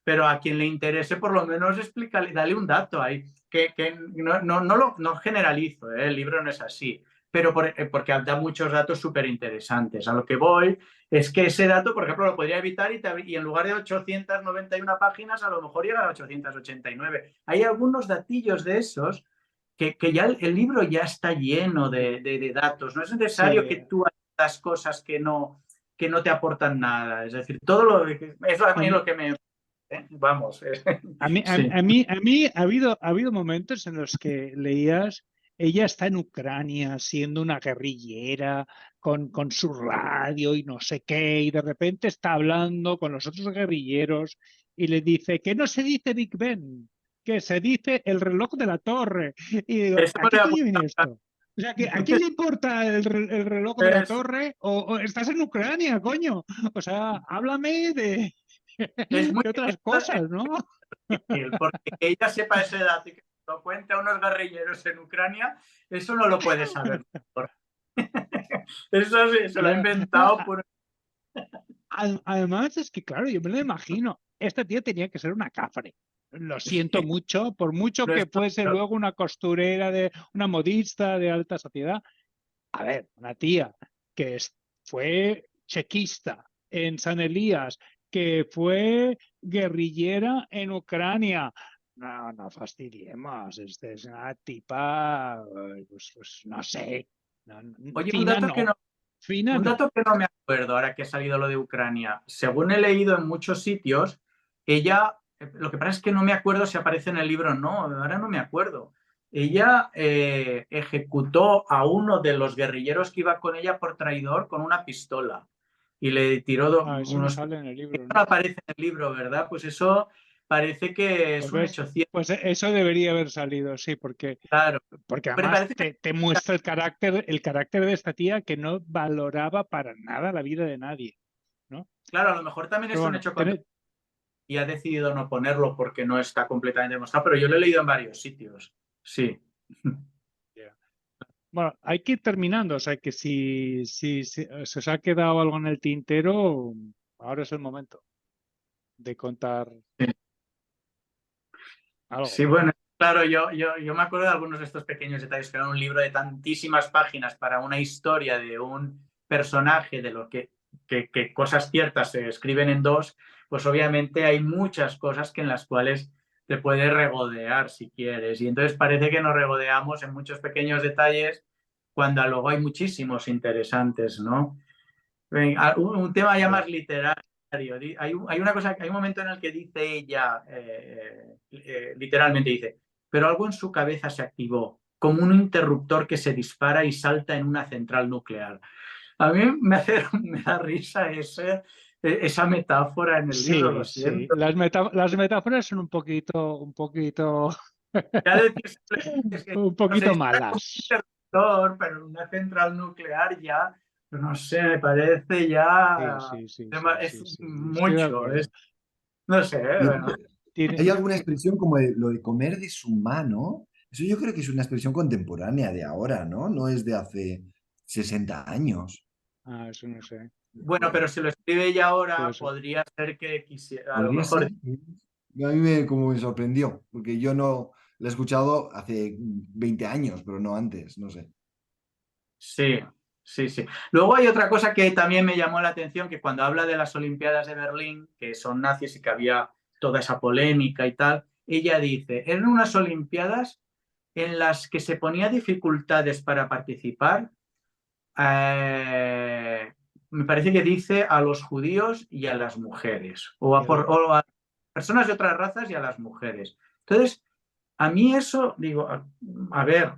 pero a quien le interese, por lo menos explícale, dale un dato ahí, que no generalizo, el libro no es así, pero porque da muchos datos súper interesantes. A lo que voy es que ese dato, por ejemplo, lo podría evitar y en lugar de 891 páginas, a lo mejor llega a 889. Hay algunos datillos de esos que ya el libro ya está lleno de datos. No es necesario Sí. que tú hagas cosas que no te aportan nada. Es decir, todo lo es a A mí mí, lo que me... Vamos. a mí, a, Sí. a mí ha habido momentos en los que leías, ella está en Ucrania siendo una guerrillera con su radio y no sé qué, y de repente está hablando con los otros guerrilleros y le dice que no se dice Big Ben, que se dice el reloj de la torre. Y digo, Eso ¿a me qué lo he coño viene apuntado. esto? O sea, ¿a quién le importa el reloj de la Es, torre? ¿O estás en Ucrania, coño? O sea, háblame de, es muy de otras cosas, ¿no? difícil, porque que ella sepa ese dato y que lo cuente a unos guerrilleros en Ucrania, eso no lo puede saber. Eso sí, se lo ha Claro. No, inventado por... además es que, claro, yo me lo imagino. Esta tía tenía que ser una cafre. Lo siento mucho, por mucho No que es- fuese no, luego una costurera de una modista de alta sociedad. A ver, una tía que fue chequista en San Elías, que fue guerrillera en Ucrania. No, no fastidiemos. Esta es una tipa, pues no sé, Oye, fina no, fina un no. dato que no me acuerdo ahora que ha salido lo de Ucrania. Según he leído en muchos sitios, ella, lo que pasa es que no me acuerdo si aparece en el libro o no, ahora no me acuerdo. Ella ejecutó a uno de los guerrilleros que iba con ella por traidor con una pistola y le tiró Eso no unos... sale en el libro, No ¿no? aparece en el libro, ¿verdad? Pues eso parece que es Pues un ves, hecho cierto, pues eso debería haber salido, sí, porque, claro. porque Pero además parece que, te muestra el carácter de esta tía que no valoraba para nada la vida de nadie, ¿no? claro, a lo mejor también Pero es un bueno, hecho y ha decidido no ponerlo porque no está completamente demostrado, pero yo lo he leído en varios sitios. Sí. bueno, hay que ir terminando, o sea que si se os ha quedado algo en el tintero, ahora es el momento de contar Sí, algo. bueno, claro, yo me acuerdo de algunos de estos pequeños detalles, que era un libro de tantísimas páginas para una historia de un personaje, de lo que cosas ciertas se escriben en dos, pues obviamente hay muchas cosas que en las cuales te puedes regodear si quieres. Y entonces parece que nos regodeamos en muchos pequeños detalles cuando luego hay muchísimos interesantes, ¿no? Venga, un tema ya más Ya. literario. Hay una cosa, hay un momento en el que dice ella, literalmente dice, pero algo en su cabeza se activó, como un interruptor que se dispara y salta en una central nuclear. A mí me da risa esa metáfora en el libro, lo Sí, sí. siento. Las metáforas son un poquito, Ya decir simplemente es que un no se poquito dispara con un malas. interruptor, pero en una central nuclear ya, no sé, me parece ya Sí, sí, sí, sí, es sí, sí. Estoy de mucho, acuerdo. no sé, bueno. Hay Tiene, alguna expresión como lo de comer de su mano. Eso yo creo que es una expresión contemporánea de ahora, ¿no? No es de hace 60 años. eso no sé. Bueno, pero si lo escribe ella Puede ahora, ser. podría ser que quisiera, a lo Podría mejor, ser. A mí como me sorprendió, porque yo no, lo he escuchado hace 20 años, pero no antes, no sé. Sí, sí, sí. Luego hay otra cosa que también me llamó la atención, que cuando habla de las Olimpiadas de Berlín, que son nazis y que había toda esa polémica y tal, ella dice, eran unas Olimpiadas en las que se ponía dificultades para participar, me parece que dice a los judíos y a las mujeres, o a personas de otras razas y a las mujeres. Entonces, a mí eso, digo, a ver,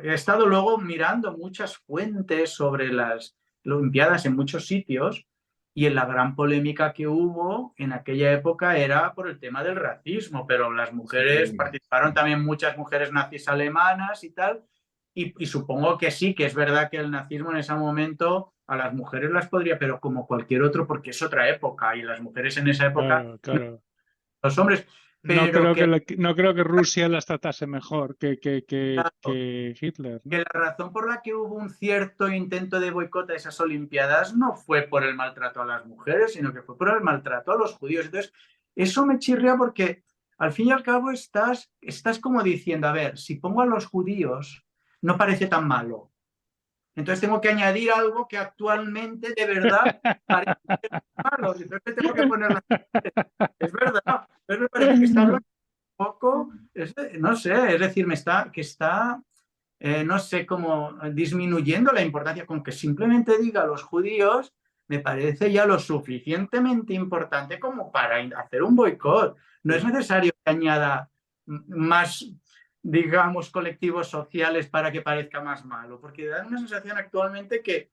he estado luego mirando muchas fuentes sobre las Olimpiadas en muchos sitios y en la gran polémica que hubo en aquella época era por el tema del racismo, pero las mujeres, Sí. participaron también muchas mujeres nazis alemanas y tal, y supongo que sí, que es verdad que el nazismo en ese momento a las mujeres las podría, pero como cualquier otro, porque es otra época y las mujeres en esa época, Claro, claro. los hombres, No pero creo que no creo que Rusia las tratase mejor claro, que Hitler, que ¿no? la razón por la que hubo un cierto intento de boicot a esas Olimpiadas no fue por el maltrato a las mujeres, sino que fue por el maltrato a los judíos. Entonces, eso me chirría porque al fin y al cabo estás como diciendo, a ver, si pongo a los judíos, no parece tan malo. Entonces tengo que añadir algo que actualmente de verdad parece malo. Entonces tengo que poner las... Es verdad, pero me parece que está hablando un poco, no sé, es decir, no sé cómo disminuyendo la importancia, con que simplemente diga a los judíos, me parece ya lo suficientemente importante como para hacer un boicot. No es necesario que añada más, digamos, colectivos sociales para que parezca más malo, porque da una sensación actualmente que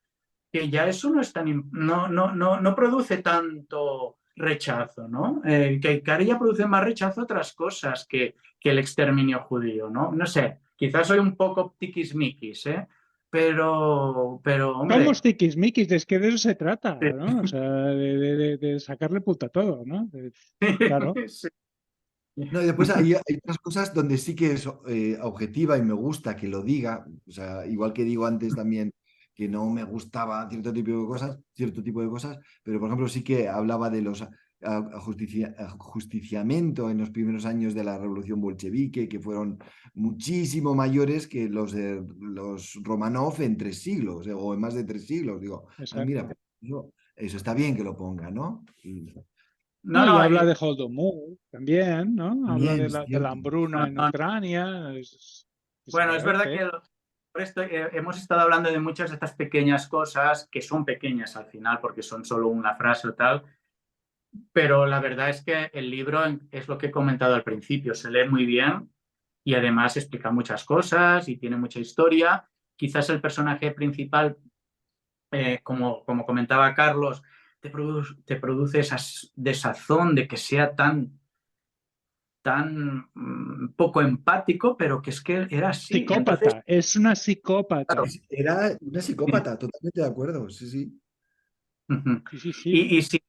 ya eso no es tan, no produce tanto rechazo, ¿no? Que ahora ya produce más rechazo otras cosas que el exterminio judío, ¿no? No sé, quizás soy un poco tiquismiquis, ¿eh? Pero Somos hombre, tiquismiquis, es que de eso se trata, ¿no? O sea, de sacarle punta a todo, ¿no? Claro. sí. No, y después hay otras cosas donde sí que es objetiva y me gusta que lo diga. O sea, igual que digo antes también que no me gustaba cierto tipo de cosas, pero por ejemplo sí que hablaba de los ajusticiamiento en los primeros años de la revolución bolchevique, que fueron muchísimo mayores que los de los Romanov en 3 siglos, o en más de 3 siglos. Digo, ah, mira, Exacto. pues eso está bien que lo ponga, ¿no? No, No, y no, habla de Holodomor también, ¿no? Habla También es de la cierto. hambruna en no. Ucrania. Es Bueno, es verdad evidente. que por esto hemos estado hablando de muchas de estas pequeñas cosas que son pequeñas al final porque son solo una frase o tal. Pero la verdad es que el libro es lo que he comentado al principio, se lee muy bien y además explica muchas cosas y tiene mucha historia. Quizás el personaje principal, como comentaba Carlos, te produce esa desazón de que sea tan poco empático, pero que es que era así. Entonces, Psicópata, es una psicópata. Era una psicópata, totalmente de acuerdo, sí, sí. Sí, sí, sí. y si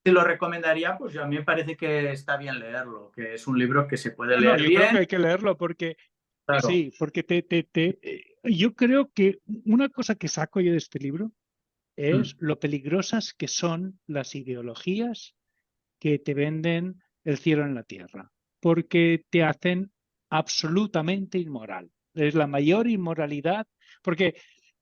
lo recomendaría, pues a mí me parece que está bien leerlo, que es un libro que se puede No, no, leer yo creo que bien. hay que leerlo porque, Claro. sí, porque yo creo que una cosa que saco yo de este libro es Mm. lo peligrosas que son las ideologías que te venden el cielo en la tierra, porque te hacen absolutamente inmoral. Es la mayor inmoralidad, porque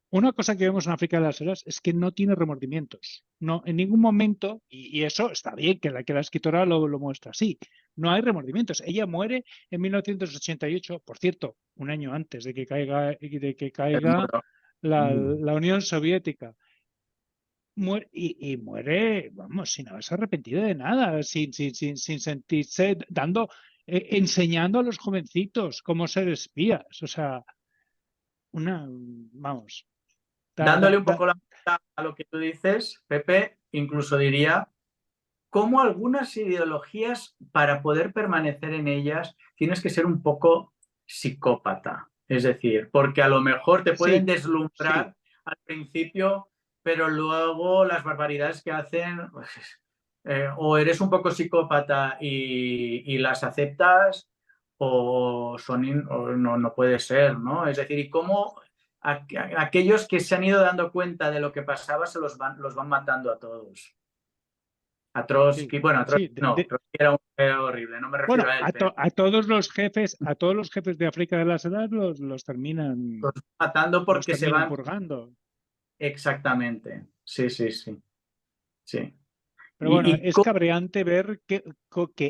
una cosa que vemos en África de las Heras es que no tiene remordimientos. No, en ningún momento, y eso está bien, que la escritora lo muestra así, no hay remordimientos. Ella muere en 1988, por cierto, un año antes de que El caiga muro. Muro. la Unión Soviética. Y muere, vamos, sin haberse arrepentido de nada, sin sentirse, enseñando a los jovencitos cómo ser espías. O sea, vamos, da, da, Dándole un da, poco la vuelta a lo que tú dices, Pepe, incluso diría cómo algunas ideologías, para poder permanecer en ellas, tienes que ser un poco psicópata. Es decir, porque a lo mejor te pueden sí, sí. deslumbrar al principio, pero luego las barbaridades que hacen, pues, o eres un poco psicópata y las aceptas, o no puede ser, ¿no? Es decir, y cómo aquellos que se han ido dando cuenta de lo que pasaba los van matando a todos. A Trotsky, Sí, bueno, a Trotsky sí, no, Trotsky era horrible, no me refiero bueno, a él, pero a todos los jefes de África de la Edad los terminan, los matando los porque se terminan van. purgando. Exactamente, sí, sí, sí, sí. Pero bueno, Y es cabreante ver que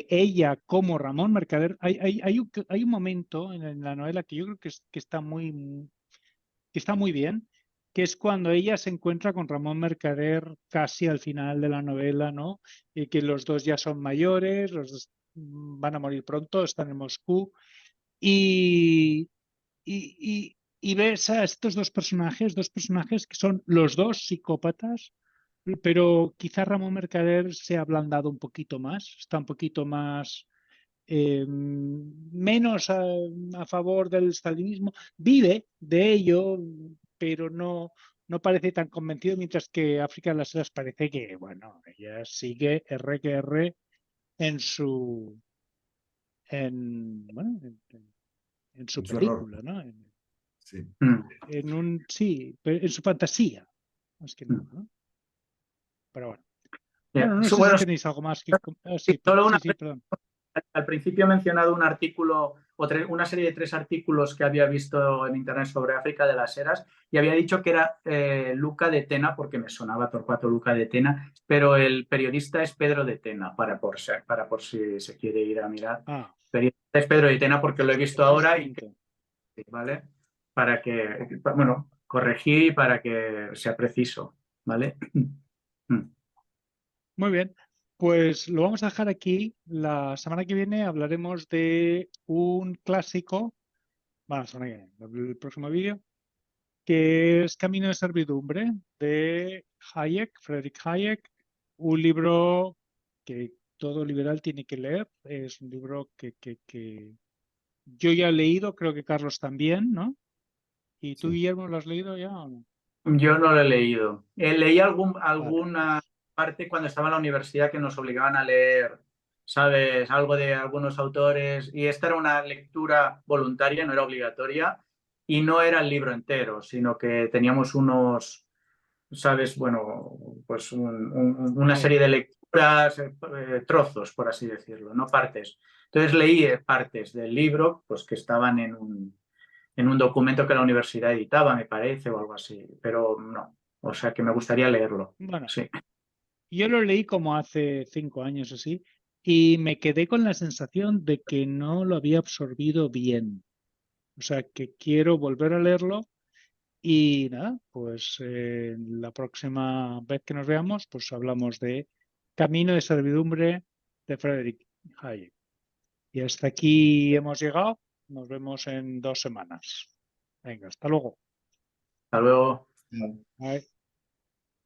ella, como Ramón Mercader, hay un momento en la novela que yo creo que está muy bien, que es cuando ella se encuentra con Ramón Mercader casi al final de la novela, ¿no? Y que los dos ya son mayores, los dos van a morir pronto, están en Moscú, y, y ves a estos dos personajes que son los dos psicópatas, pero quizá Ramón Mercader se ha ablandado un poquito más, está un poquito más menos a favor del stalinismo, vive de ello, pero no parece tan convencido, mientras que África de las Heras parece que, bueno, ella sigue R que R en su, bueno, en su En su error. película, ¿no? Sí. Sí, pero en su fantasía, más que nada, ¿no? Pero bueno. Bueno, no sé si bueno, tenéis algo más que... sí, solo una. Sí, perdón. Al principio he mencionado un artículo una serie de 3 artículos que había visto en internet sobre África de las Heras y había dicho que era Luca de Tena porque me sonaba Torcuato Luca de Tena, pero el periodista es Pedro de Tena, para por si se quiere ir a mirar. Ah, El periodista es Pedro de Tena porque lo he visto eso es ahora y punto. ¿vale? Para que, bueno, corregí para que sea preciso, ¿vale? Muy bien, pues lo vamos a dejar aquí. La semana que viene hablaremos de un clásico, bueno, la semana que viene, el próximo vídeo, que es Camino de Servidumbre de Hayek, Friedrich Hayek, un libro que todo liberal tiene que leer. Es un libro que yo ya he leído, creo que Carlos también, ¿no? ¿Y tú, Sí. Guillermo, lo has leído ya o no? Yo no lo he leído. Leí Vale. alguna parte cuando estaba en la universidad que nos obligaban a leer, ¿sabes? Algo de algunos autores. Y esta era una lectura voluntaria, no era obligatoria. Y no era el libro entero, sino que teníamos unos, ¿sabes? Bueno, pues una Sí. serie de lecturas, trozos, por así decirlo, no partes. Entonces leí partes del libro, pues que estaban en un documento que la universidad editaba, me parece, o algo así, pero no. O sea que me gustaría leerlo. Bueno, Sí. yo lo leí como hace 5 años así y me quedé con la sensación de que no lo había absorbido bien. O sea, que quiero volver a leerlo y nada, pues la próxima vez que nos veamos, pues hablamos de Camino de Servidumbre de Friedrich Hayek. Y hasta aquí hemos llegado. Nos vemos en 2 semanas. Venga, hasta luego. Hasta luego. Bye.